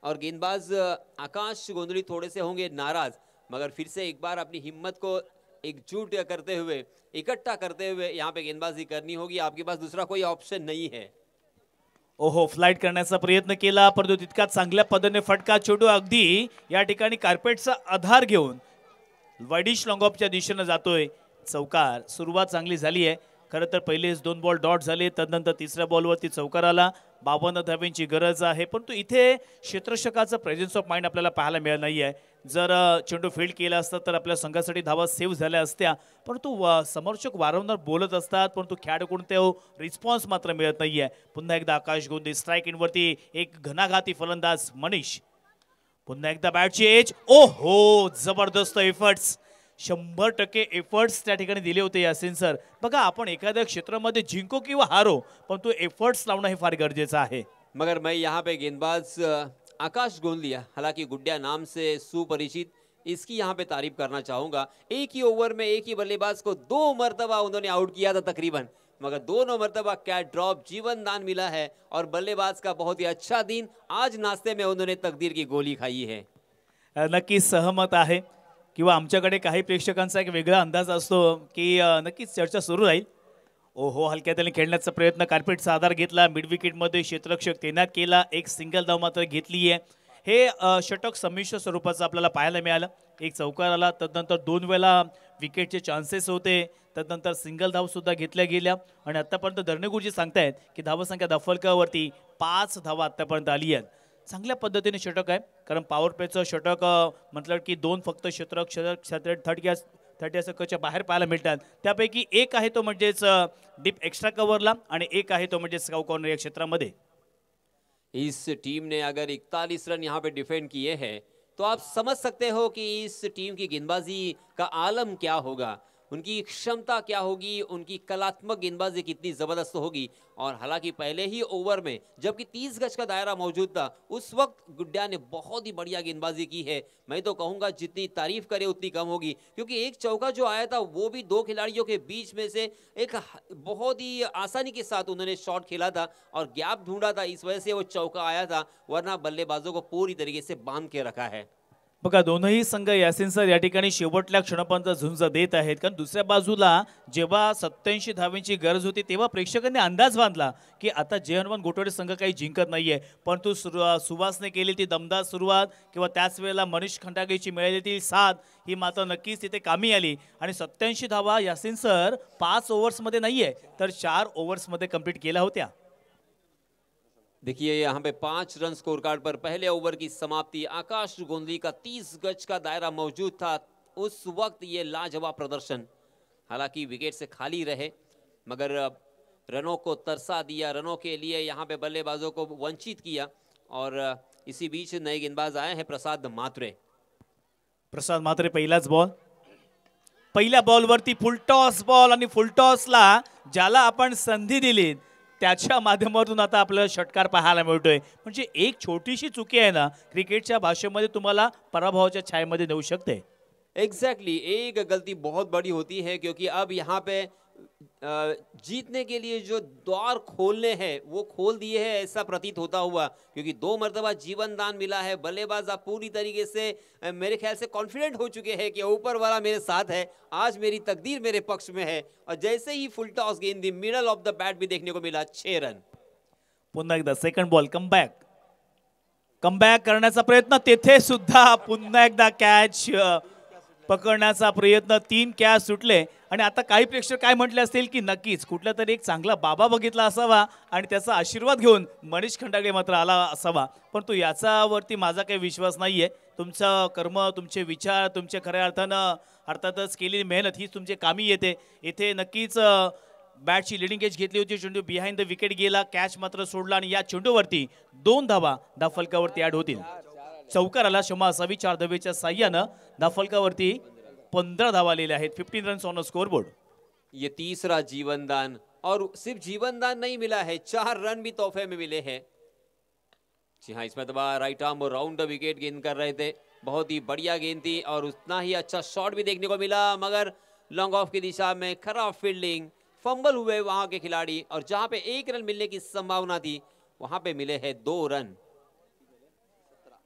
और गेंदबाज आकाश गोंदली थोड़े से होंगे नाराज, मगर फिर से एक बार अपनी हिम्मत को एकजुट करते हुए, इकट्ठा करते हुए यहाँ पे गेंदबाजी करनी होगी। आपके पास दूसरा कोई ऑप्शन नहीं है। ओहो, फ्लाइट करण्याचा प्रयत्न केला, परंतु तितका चांगल्या पद्धतीने फटका चेंडू अगदी या ठिकाणी कार्पेटचा आधार घेऊन वाइडिश लॉंग ऑफच्या दिशेने जातोय। चौकार, सुरुवात चांगली झाली आहे। खरं तर पहिलेच 2 बॉल डॉट झाले, तदनंतर तिसऱ्या बॉलवरती चौकार आला। 52 धावांची गरज आहे, परंतु इथे क्षेत्ररक्षकाचा प्रेझेन्स ऑफ माइंड आपल्याला पाहायला मिळत नाहीये। जर चेंडू फील्ड केला असता तर आपल्या संघासाठी धावा सेव्ह झाल्या असत्या, परंतु समर्थक वारंवार बोलत असतात, परंतु खेळाडूकडून ते रिस्पॉन्स मात्र मिळत नाहीये। पुन्हा एकदा आकाश गोंदे स्ट्राइक इनवरती एक घणाघाती फलंदाज मनीष, पुन्हा एकदा बॅटची एज। ओहो, जबरदस्त एफर्ट्स, 100% एफर्ट्स त्या ठिकाणी दिले होते यासिन सर। बघा, आपण एखाद्या क्षेत्रामध्ये जिंको किंवा हारो, परंतु एफर्ट्स लावणं हे फार गरजेचं आहे। मगर मैं यहाँ पे गेंदबाज आकाश गोंदलिया, हालांकि गुड्डिया नाम से सुपरिचित, इसकी यहाँ पे तारीफ करना चाहूंगा। एक ही ओवर में एक ही बल्लेबाज को 2 मरतबा उन्होंने आउट किया था तकरीबन, मगर दोनों मरतबा कैच ड्रॉप जीवन दान मिला है और बल्लेबाज का बहुत ही अच्छा दिन। आज नाश्ते में उन्होंने तकदीर की गोली खाई है। नक्कीच सहमत आहे, किंवा आमच्याकडे काही प्रेक्षकांचा एक वेगळा अंदाज असतो की नक्कीच चर्चा सुरू राहील। ओहो, हलक्या त्याने खेळण्याचा प्रयत्न, कार्पेटचा आधार घेतला, मिड विकेटमध्ये क्षेत्ररक्षक तैनात केला, एक सिंगल धाव मात्र घेतली आहे। हे षटक संमिश्र स्वरूपाचं आपल्याला पाहायला मिळालं। एक चौकार आला, तदनंतर 2 वेळा विकेटचे चान्सेस होते, तदनंतर सिंगल धाव सुद्धा घेतल्या गेल्या आणि आतापर्यंत दर्णेगुरुजी सांगतायत की धावसंख्या दफलकावरती 5 धावा आतापर्यंत आली आहेत। चांगल्या पद्धतीने षटक आहे, कारण पॉवर प्लेचं षटक म्हटलं की 2 फक्त क्षेत्ररक्षक 30 सकच्या बाहेर पाहायला मिळतात, त्यापैकी एक आहे तो म्हणजेच डीप एक्स्ट्रा कव्हरला आणि एक आहे तो म्हणजे स्काउ कॉर्नर या क्षेत्रामध्ये। इस टीम ने अगर 41 रन यहाँ पे डिफेंड किए हैं तो आप समझ सकते हो कि इस टीम की गेंदबाजी का आलम क्या होगा। उनकी क्षमता क्या होगी, उनकी कलात्मक गेंदबाजी कितनी जबरदस्त होगी। और हालांकि पहले ही ओवर में जबकि 30 गज का दायरा मौजूद था, उस वक्त गुड्डा ने बहुत ही बढ़िया गेंदबाजी की है। मैं तो कहूंगा जितनी तारीफ करे उतनी कम होगी, क्योंकि एक चौका जो आया था वो भी दो खिलाड़ियों के बीच में से एक बहुत ही आसानी के साथ उन्होंने शॉट खेला था और गैप ढूंढा था, इस वजह से वो चौका आया था, वरना बल्लेबाजों को पूरी तरीके से बांध के रखा है। बघा दोनही संघ यासिन सर या ठिकाणी शेवटल्या क्षणापर्यंत झुंज देत आहेत, कारण दुसऱ्या बाजूला जेव्हा 87 धावांची गरज होती तेव्हा प्रेक्षकांनी अंदाज बांधला की आता जयहनुमान गोटवडे संघ काही जिंकत नाहीये, परंतु सुभाषने केली ती दमदार सुरुवात किंवा त्याच वेळेला मनीष खंडागळेची मिळालेली ती साथ ही मात्र नक्कीच तिथे कामी आली आणि 87 धावा यासिन सर 5 ओव्हर्समध्ये नाहीये तर 4 ओव्हर्समध्ये कंप्लीट केल्या होत्या। देखिए यहाँ पे 5 रन स्कोर कार्ड पर पहले ओवर की समाप्ति। आकाश गोंदली का 30 गज का दायरा मौजूद था उस वक्त, ये लाजवाब प्रदर्शन। हालांकि विकेट से खाली रहे मगर रनों को तरसा दिया, रनों के लिए यहाँ पे बल्लेबाजों को वंचित किया। और इसी बीच नए गेंदबाज आए हैं प्रसाद मात्रे। प्रसाद मात्रे पहिलाच बॉल, पहिल्या बॉलवरती फुलटॉस बॉल आणि फुलटॉसला ज्याला आपण संधी दिली त्याच्या माध्यमातून आता आपल्याला षटकार पाहायला मिळतोय। म्हणजे एक छोटीशी चुकी आहे ना क्रिकेटच्या भाषेमध्ये तुम्हाला पराभवाच्या छायेमध्ये नेऊ शकते। एग्जैक्टली एक गलती बहुत बड़ी होती है, क्योंकि अब यहाँ पे जीतने के लिए जो द्वार खोलने हैं वो खोल दिए हैं ऐसा प्रतीत होता हुआ, क्योंकि 2 मरतबा जीवन दान मिला है। बल्लेबाज आप पूरी तरीके से मेरे ख्याल से कॉन्फिडेंट हो चुके हैं कि ऊपर वाला मेरे साथ है, आज मेरी तकदीर मेरे पक्ष में है। और जैसे ही फुल टॉस गेंद दी, मिडल ऑफ द बैट भी देखने को मिला, 6 रन। पुन्हा एकदा सेकंड बॉल, कमबॅक करण्याचा प्रयत्न, तेथे सुद्धा पुन्हा एकदा कॅच पकडण्याचा प्रयत्न, 3 कॅच सुटले। आणि आता काही प्रेक्षक काय म्हटले असतील की नक्कीच कुठला तरी एक चांगला बाबा बघितला असावा आणि त्याचा आशीर्वाद घेऊन मनीष खंडागळे मात्र आला असावा, परंतु याच्यावरती माझा काही विश्वास नाहीये। तुमचं कर्म, तुमचे विचार, तुमचे खऱ्या अर्थानं अर्थातच केलेली मेहनत ही तुमचे कामी येते। इथे नक्कीच बॅटची लिडिंग एज घेतली होती, चेंडू बिहाइंड द विकेट गेला, कॅच मात्र सोडला आणि या चेंडूवरती 2 धावा धाफलकावरती ऍड होतील। चौकार आला, क्षमा असावी, 4 धावेच्या साह्यानं धाफलकावरती 15 धावा आलेले आहेत। 15 रन्स ऑन द स्कोरबोर्ड। ये तीसरा जीवन दान, और सिर्फ जीवन दान नहीं मिला है, 4 रन भी तोहफे में मिले हैं। जी हाँ, इसमें तो right arm round the wicket गेंद कर रहे थे, बहुत ही बढ़िया गेंद थी और उतना ही अच्छा शॉट भी देखने को मिला, मगर लॉन्ग ऑफ की दिशा में खराब फील्डिंग, फंबल हुए वहां के खिलाड़ी, और जहां पे 1 रन मिलने की संभावना थी वहां पे मिले हैं 2 रन।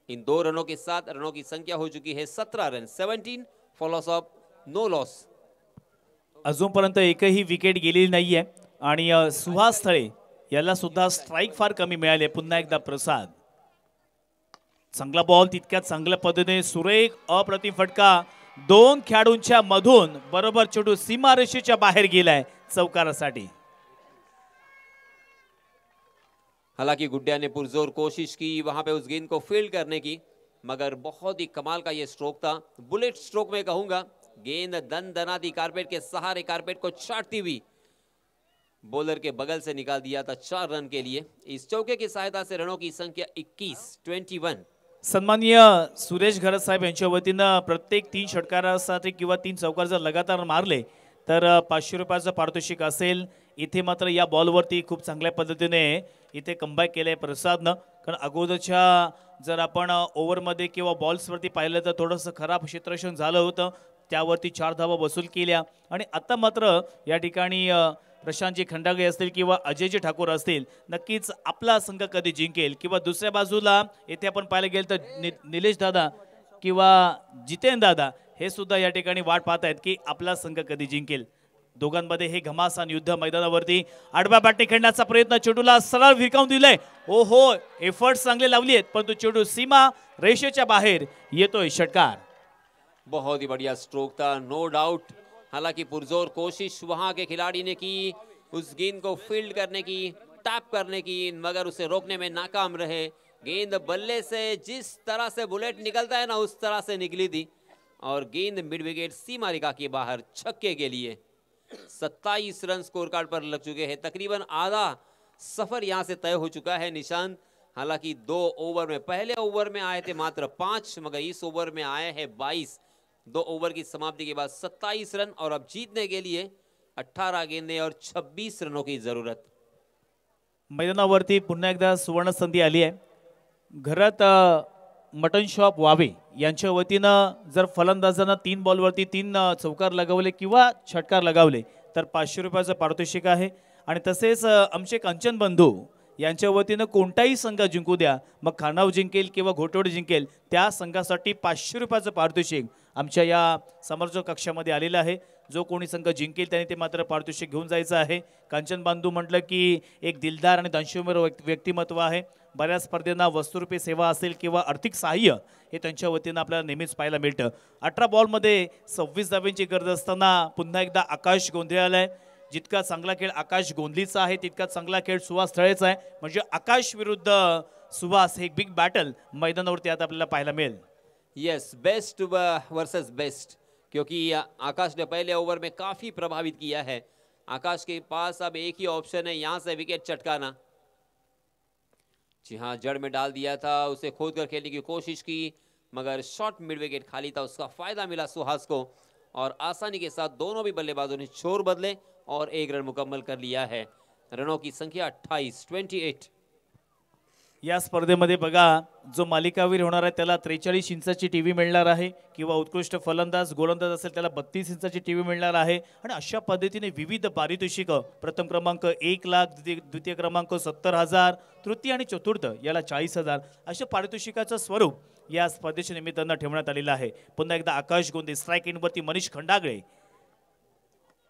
इन 2 रनों के साथ रनों की संख्या हो चुकी है 17 run, 17 for loss of no loss. अजूनपर्यंत एकही विकेट गेलेली नाहीये आणि सुहास थळे याला सुद्धा स्ट्राइक फार कमी मिळाले। पुन्हा एकदा प्रसाद, चांगला बॉल, तितक्यात चांगल्या पद्धतीने सुरेख अप्रतिम फटका, 2 खेळाडूंच्या मधून बरोबर चेंडू सीमारेषेच्या बाहेर गेलाय चौकारासाठी। हालांकि गुड्डा ने पुरजोर कोशिश की वहां पे उस गेंद को फील्ड करने की, मगर बहुत ही कमाल का ये स्ट्रोक था, बुलेट स्ट्रोक में कहूंगा। गेंद दनाती कारपेट के सहारे, कारपेट को चाटती हुई बॉलर के बगल से निकाल दिया था 4 रन के लिए। इस चौके की सहायता से रनों की संख्या 21। सन्माननीय सुरेश घरत साहेब यांच्या वतीनं प्रत्येक 3 षटकारासाठी किंवा 3 चौकार जर लगातार मारले तर 500 रुपयाचं पारितोषिक असेल। इथे मात्र या बॉलवरती खूप चांगल्या पद्धतीने इथे कमबॅक केलंय प्रसादनं, कारण अगोदरच्या जर आपण ओव्हरमध्ये किंवा बॉल्सवरती पाहिलं तर थोडंसं खराब क्षेत्ररक्षण झालं होतं, त्यावरती 4 धावा वसूल केल्या। आणि आता मात्र या ठिकाणी प्रशांतजी खंडागळे असतील किंवा अजयजी ठाकूर असतील, नक्कीच आपला संघ कधी जिंकेल, किंवा दुसऱ्या बाजूला इथे आपण पाहायला गेलं तर निलेश दादा किंवा जितेंद्र दादा हे सुद्धा या ठिकाणी वाट पाहत आहेत की आपला संघ कधी जिंकेल। दोघांमध्ये हे घमासान युद्ध मैदानावरती आडव्या बॅटने खेळण्याचा प्रयत्न, चेंडूला सरळ भिरकावून दिलंय, ओहो एफर्ट्स चांगले लावली आहेत, परंतु चेंडू सीमा रेषेच्या बाहेर येतोय, षटकार। बहुत ही बढ़िया स्ट्रोक था, नो डाउट। हालांकि पुरजोर कोशिश वहां के खिलाड़ी ने की उस गेंद को फील्ड करने की, टैप करने की, मगर उसे रोकने में नाकाम रहे। गेंद बल्ले से जिस तरह से बुलेट निकलता है ना, उस तरह से निकली थी और गेंद मिड विकेट सीमा रेखा के बाहर, छक्के के लिए। 27 रन स्कोर कार्ड पर लग चुके हैं, तकरीबन आधा सफर यहां से तय हो चुका है निशांत। हालांकि 2 ओवर में, पहले ओवर में आए थे मात्र 5, मगर इस ओवर में आए हैं 22। 2 ओवर की समाप्ति के बाद 27 रन और अब जीतने के लिए 18 गेंदें और 26 रनों की जरूरत। मैदानावरती पुन्हा एकदा सुवर्ण संधी आली आहे। घरात मटन शॉप वावे यांच्या वतीनं जर फलंदाजांना 3 बॉलवरती 3 चौकार लगावले किंवा षटकार लगावले तर 500 रुपयाचं पारितोषिक आहे। आणि तसेच आमचे कंचन बंधू यांच्या वतीनं कोणताही संघ जिंकू द्या, मग खानाव जिंकेल किंवा घोटवड जिंकेल, त्या संघासाठी 500 रुपयाचं पारितोषिक आमच्या या समर्जक कक्षामध्ये आलेलं आहे। जो कोणी संघ जिंकेल त्याने ते मात्र पारितोषिक घेऊन जायचं आहे। कंचन बांधू म्हटलं की एक दिलदार आणि दंशुमेर व्यक्तिमत्व आहे। बऱ्याच स्पर्धेंना वस्तुरूपी सेवा असेल किंवा आर्थिक सहाय्य हे त्यांच्या वतीनं आपल्याला नेहमीच पाहायला मिळतं। 18 बॉलमध्ये 26 धावांची गरज असताना पुन्हा एकदा आकाश गोंधळे आलाय। जितका चांगला खेळ आकाश गोंधलीचा आहे तितका चांगला खेळ सुहास थळेचा आहे। म्हणजे आकाश विरुद्ध सुहास हे एक बिग बॅटल मैदानावरती आता आपल्याला पाहायला मिळेल। यस, बेस्ट वर्सेस बेस्ट, क्योंकि आकाश ने पहले ओवर में काफी प्रभावित किया है। आकाश के पास अब एक ही ऑप्शन है, यहां से विकेट चटकाना। जी हाँ, जड़ में डाल दिया था, उसे खोद कर खेलने की कोशिश की मगर शॉर्ट मिड विकेट खाली था, उसका फायदा मिला सुहास को और आसानी के साथ दोनों भी बल्लेबाजों ने छोर बदले और 1 रन मुकम्मल कर लिया है। रनों की संख्या 28। या स्पर्धेमध्ये बघा, जो मालिकावीर होणार आहे त्याला 43 इंचाची टीव्ही मिळणार आहे किंवा उत्कृष्ट फलंदाज गोलंदाज असेल त्याला 32 इंचाची टीव्ही मिळणार आहे। आणि अशा पद्धतीने विविध पारितोषिक, प्रथम क्रमांक 1 लाख, द्वितीय क्रमांक 70,000, तृतीय आणि चतुर्थ याला 40,000 अशा पारितोषिकाचं स्वरूप या स्पर्धेच्या निमित्तानं ठेवण्यात आलेलं आहे। पुन्हा एकदा आकाश गोंधळे स्ट्राइक एंडवरती मनीष खंडागळे,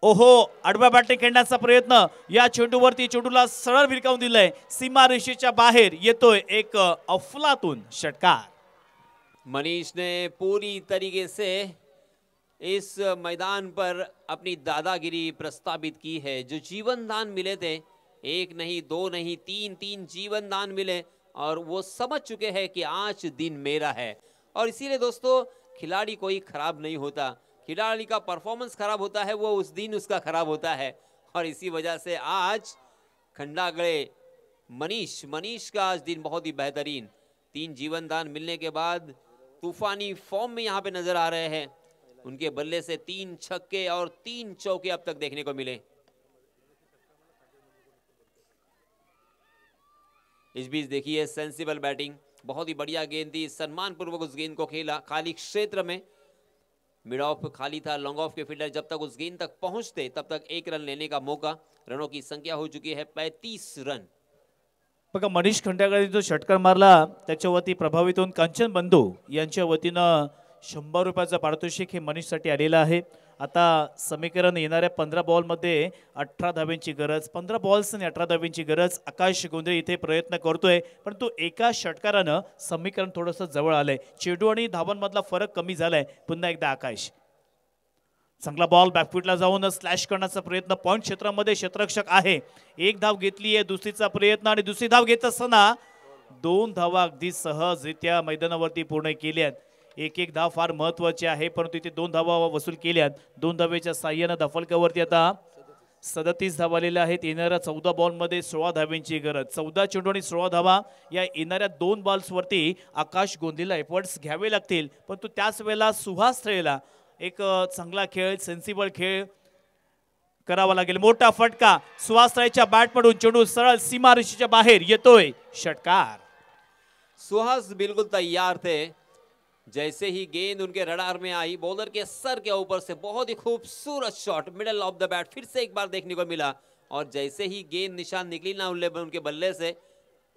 ओहो आडव्या बॅटिंग खेळण्याचा प्रयत्न, या चेंडूवरती चेंडूला सरळ भिरकावून दिलंय, सीमा रेषेच्या बाहेर येतोय एक अफलातून षटकार। मनीष ने पूरी तरीके से इस मैदान पर अपनी दादागिरी प्रस्तावित की है। जो जीवन दान मिले थे, 1 नहीं 2 नहीं 3 जीवन दान मिले और वो समझ चुके हैं कि आज दिन मेरा है। और इसीलिए दोस्तों, खिलाड़ी कोई खराब नहीं होता, खिलाड़ी का परफॉर्मेंस खराब होता है, वो उस दिन उसका खराब होता है। और इसी वजह से आज खंडागळे मनीष का आज दिन बहुत ही बेहतरीन, 3 जीवन दान मिलने के बाद तूफानी फॉर्म में यहाँ पे नजर आ रहे हैं। उनके बल्ले से 3 छक्के और 3 चौके अब तक देखने को मिले। इस बीच देखिए सेंसिबल बैटिंग, बहुत ही बढ़िया गेंद थी, सम्मान पूर्वक उस गेंद को खेला खाली क्षेत्र में। मिड ऑफ खाली था, लॉन्ग ऑफ के फील्डर जब तक उस गेंद तक पहुंचते तब तक 1 रन लेने का मौका। रनों की संख्या हो चुकी है 35 रन। बघा, मनीष खंडागळे जो षटकार मारला त्याच्यावरती प्रभावित होऊन कंचन बंधू यांच्या वतीनं 100 रुपयाचं पारितोषिक हे मनीषसाठी आलेलं आहे। आता समीकरण येणाऱ्या 15 बॉलमध्ये 18 धावांची गरज, 15 बॉल्स आणि 18 धावांची गरज। आकाश गोंधळे इथे प्रयत्न करतोय परंतु एका षटकारानं समीकरण थोडंसं जवळ आलंय, चेंडू आणि धावांमधला फरक कमी झालाय। पुन्हा एकदा आकाश, चांगला बॉल बॅकफुटला जाऊन स्लॅश करण्याचा प्रयत्न, पॉइंट क्षेत्रामध्ये क्षेत्ररक्षक आहे, 1 धाव घेतली आहे, दुसरीचा प्रयत्न आणि दुसरी धाव घेत असताना 2 धावा अगदी सहजरित्या मैदानावरती पूर्ण केल्यात। एक धाव फार महत्त्वाची आहे परंतु इथे 2 धावा वसूल केल्यात। 2 धावेच्या साह्यानं दफलकावरती आता 37 धावा आलेल्या आहेत। येणाऱ्या 14 बॉलमध्ये 16 धावांची गरज, 14 चेंडू आणि 16 धावा। या येणाऱ्या 2 बॉल्सवरती आकाश गोंधळेला एफर्ट्स घ्यावे लागतील परंतु त्याच वेळेला सुहास थळेला एक चांगला खेळ, सेन्सिबल खेळ करावा लागेल। मोठा फटका, सुहास थळेच्या बॅटमधून चेंडू सरळ सीमारेषेच्या बाहेर येतोय, षटकार। सुहास बिल्कुल तैयार थे, जैसे ही गेंद उनके रडार में आई, बॉलर के सर के ऊपर से बहुत ही खूबसूरत shot middle of the bat फिर से एक बार देखने को मिला। और जैसे ही गेंद निशान निकली ना उनके बल्ले से,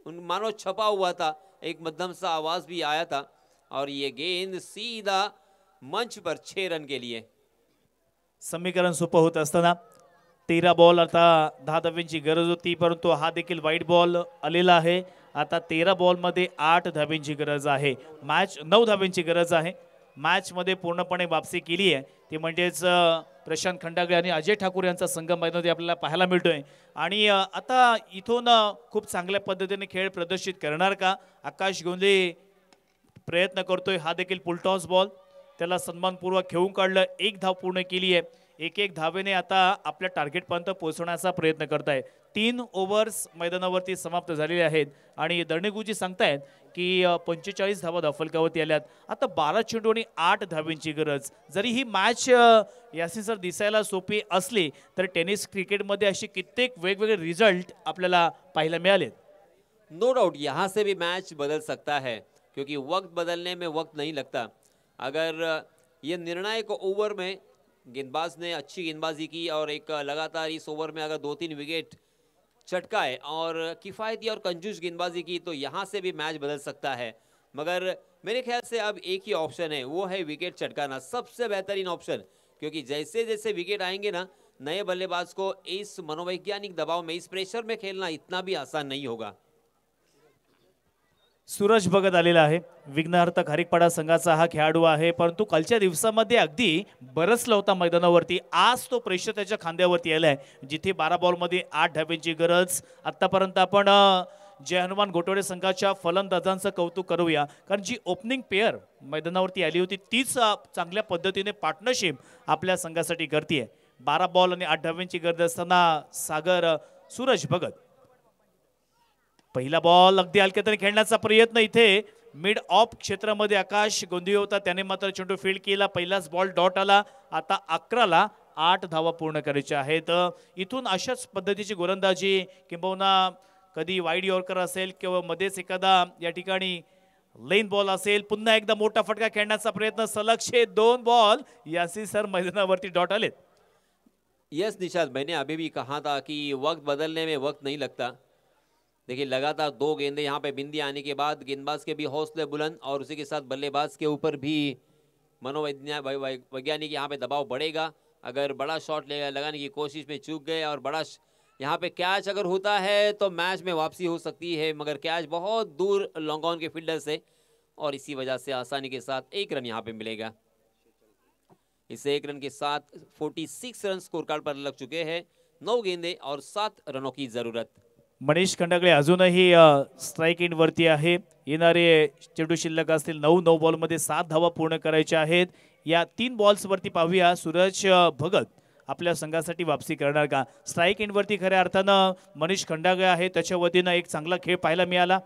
उन मानो छपा हुआ था, एक मध्यम सा आवाज भी आया था और ये गेंद सीधा मंच पर 6 रन के लिए। समीकरण सोपं होत असताना 13 बॉल, आता 10 धावांची गरज होती परंतु हा देखील वाईट बॉल आलेला आहे। आता 13 बॉलमध्ये 8 धावांची गरज आहे, मॅच 9 धावांची गरज आहे। मॅच मध्ये पूर्णपणे वापसी केली आहे ती म्हणजेच प्रशांत खंडागळे आणि अजय ठाकूर यांचा संघ मैदानामध्ये आपल्याला पाहायला मिळतोय। आणि आता इथून खूप चांगल्या पद्धतीने खेळ प्रदर्शित करणार का आकाश गोंधळे प्रयत्न करतोय। हा देखील फुलटॉस बॉल, त्याला सन्मानपूर्वक खेळून काढलं, 1 धाव पूर्ण केली आहे। एक एक धावेने आता आपल्या टार्गेटपर्यंत पोहोचण्याचा प्रयत्न करतायत. 3 ओव्हर्स मैदानावरती समाप्त झालेले आहेत आणि दर्णेगुजी सांगतायत की 45 धावा धाफलकावरती आल्यात. आता 12 चेंडू आणि 8 धावेंची गरज. जरी ही मॅच यासिन सर दिसायला सोपी असली तर टेनिस क्रिकेटमध्ये अशी कित्येक वेगवेगळे रिझल्ट आपल्याला पाहायला मिळालेत. नो डाउट यहाँ से भी मैच बदल सकता है, क्योंकि वक्त बदलने में वक्त नहीं लगता. अगर ये निर्णायक ओवर में गेंदबाज ने अच्छी गेंदबाजी की और एक लगातार इस ओवर में अगर 2-3 विकेट चटकाए और किफ़ायती और कंजूस गेंदबाजी की तो यहाँ से भी मैच बदल सकता है. मगर मेरे ख्याल से अब एक ही ऑप्शन है, वो है विकेट चटकाना. सबसे बेहतरीन ऑप्शन, क्योंकि जैसे जैसे विकेट आएंगे ना, नए बल्लेबाज को इस मनोवैज्ञानिक दबाव में, इस प्रेशर में खेलना इतना भी आसान नहीं होगा. सूरज भगत आलेला आहे. विघ्नहर्ता खारीकपाडा संघाचा हा खेळाडू आहे, परंतु कालच्या दिवसामध्ये अगदी बरसला होता मैदानावरती. आज तो प्रेशर त्याच्या खांद्यावरती आलाय. जिथे 12 बॉलमध्ये 8 धाब्यांची गरज. आतापर्यंत आपण जय हनुमान घोटवडे संघाच्या फलंदाजांचं कौतुक करूया, कारण जी ओपनिंग पेअर मैदानावरती आली होती तीच चांगल्या पद्धतीने पार्टनरशिप आपल्या संघासाठी करते. 12 बॉल आणि 8 धाब्यांची गरज असताना सागर सूरज भगत पहिला बॉल अगदी हलक्याने खेळण्याचा प्रयत्न. इथे मिड ऑफ क्षेत्रामध्ये आकाश गोंधळी होता, त्याने मात्र चेंडू फील्ड केला. पहिलाच बॉल डॉट आला. आता 11ला 8 धावा पूर्ण करायच्या आहेत. इथून अशाच पद्धतीची गोलंदाजी, किंबहुना कधी वाईड यॉर्कर असेल किंवा मध्येच एखादा या ठिकाणी लेन बॉल असेल. पुन्हा एकदा मोठा फटका खेळण्याचा प्रयत्न. सलगचे 2 बॉल यासी सर मैदानावरती डॉट आलेत. यस निशाद, मैंने अभी भी कहा था कि वक्त बदलने में वक्त नहीं लगता. देखिए लगातार 2 गेंदें यहाँ पे बिंदी आने के बाद गेंदबाज के भी हौसले बुलंद और उसी के साथ बल्लेबाज के ऊपर भी वैज्ञानिक यहाँ पे दबाव बढ़ेगा. अगर बड़ा शॉट लगाने की कोशिश में चूक गए और बड़ा यहाँ पे कैच अगर होता है तो मैच में वापसी हो सकती है, मगर कैच बहुत दूर लॉन्ग ऑन के फील्डर से और इसी वजह से आसानी के साथ 1 रन यहाँ पे मिलेगा. इस 1 रन के साथ 46 रन स्कोर कार्ड पर लग चुके हैं. 9 गेंदें और 7 रनों की जरूरत. मनीष खंडागळे अजूनही स्ट्राइक इन वरती आहे. येणारे चेंडू शिल्लक असतील. 9 बॉलमध्ये 7 धावा पूर्ण करायच्या आहेत. या 3 बॉल्स वरती पाहूया सूरज भगत आपल्या संघासाठी वापसी करणार का. स्ट्राइक इन वरती खऱ्या अर्थानं मनीष खंडागळे आहे, त्याच्या वतीनं एक चांगला खेळ पाहायला मिळाला.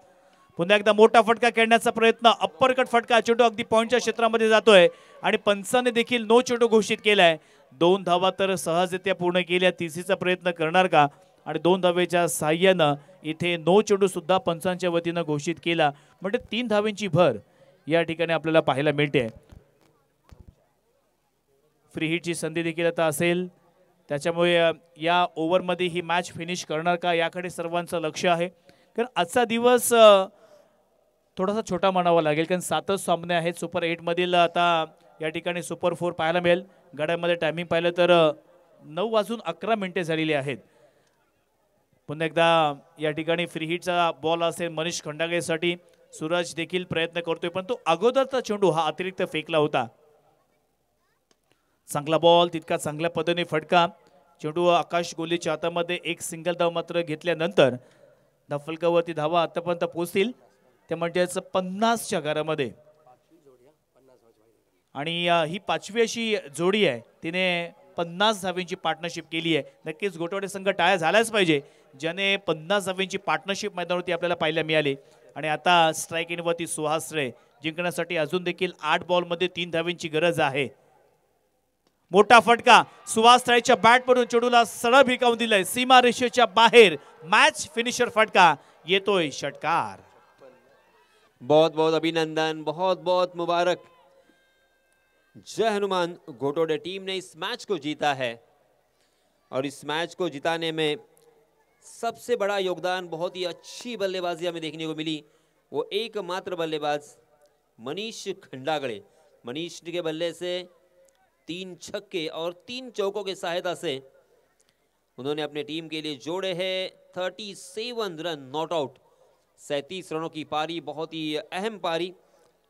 पुन्हा एकदा मोठा फटका खेळण्याचा प्रयत्न. अप्परकट फटका. चेंडू अगदी पॉइंटच्या क्षेत्रामध्ये जातोय आणि पंचाने देखील नो चेंडू घोषित केलाय. 2 धावा तर सहजरित्या पूर्ण केल्या. तिसरीचा प्रयत्न करणार का, आणि 2 धावेच्या साह्यानं इथे नो चेंडू सुद्धा पंचांच्या वतीनं घोषित केला. म्हणजे 3 धावेंची भर या ठिकाणी आपल्याला पाहायला मिळते. फ्री हिटची संधी देखील आता असेल, त्याच्यामुळे या ओव्हरमध्ये ही मॅच फिनिश करणार का याकडे सर्वांचं लक्ष आहे. कारण आजचा दिवस थोडासा छोटा म्हणावा लागेल, कारण 7च सामने आहेत. सुपर 8 मधील आता या ठिकाणी सुपर 4 पाहायला मिळेल. घड्याळमध्ये टायमिंग पाहिलं तर 9:11 झालेली आहेत. पुन्हा एकदा या ठिकाणी फ्री हिटचा बॉल असेल मनीष खंडागळेसाठी. सूरज देखील प्रयत्न करतोय, पण तो अगोदरचा चेंडू हा अतिरिक्त फेकला होता. चांगला बॉल, तितका चांगल्या पद्धतीने फटका. चेंडू आकाश गोलीच्या हातामध्ये. एक सिंगल धाव मात्र घेतल्यानंतर धाफलकावरती धावा आतापर्यंत पोहोचतील, ते म्हणजेच 50च्या घरामध्ये. आणि ही 5वी अशी जोडी आहे, तिने 50 धावेंची पार्टनरशिप केली आहे. नक्कीच घोटवडे संघ टाळ्या झाल्याच पाहिजे, ज्याने 50 धावेंची पार्टनरशिप मैदानावरती आपल्याला पाहायला मिळाली. आणि आता स्ट्राइक इनवरती सुहास रे जिंकण्यासाठी अजून देखील 8 बॉलमध्ये 3 धावेंची गरज आहे. मोठा फटका. सुहास रायच्या बॅट पडून चेंडूला सरळ भिकावून दिलाय सीमा रेषेच्या बाहेर. मॅच फिनिशर फटका. येतोय षटकार. बहुत बहुत अभिनंदन, बहुत बहुत मुबारक. जय हनुमान घोटोडे टीम ने इस मैच को जीता है और इस मैच को जिताने में सबसे बड़ा योगदान, बहुत ही अच्छी बल्लेबाजी हमें देखने को मिली. वो एकमात्र बल्लेबाज मनीष खंडागळे. मनीष के बल्ले से 3 छक्के और 3 चौकों की सहायता से उन्होंने अपने टीम के लिए जोड़े हैं 37 रन नॉट आउट. 37 रनों की पारी, बहुत ही अहम पारी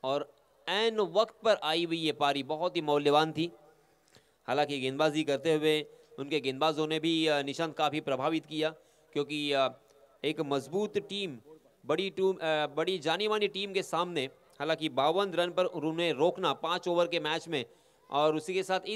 और एन वक्त पर आई हुई ये पारी बहुत ही मौल्यवान थी. हालांकि गेंदबाजी करते हुए उनके गेंदबाजों ने भी निशांत काफ़ी प्रभावित किया, क्योंकि एक मजबूत टीम, बड़ी जानी मानी टीम के सामने हालांकि 52 रन पर उन्हें रोकना 5 ओवर के मैच में, और उसी के साथ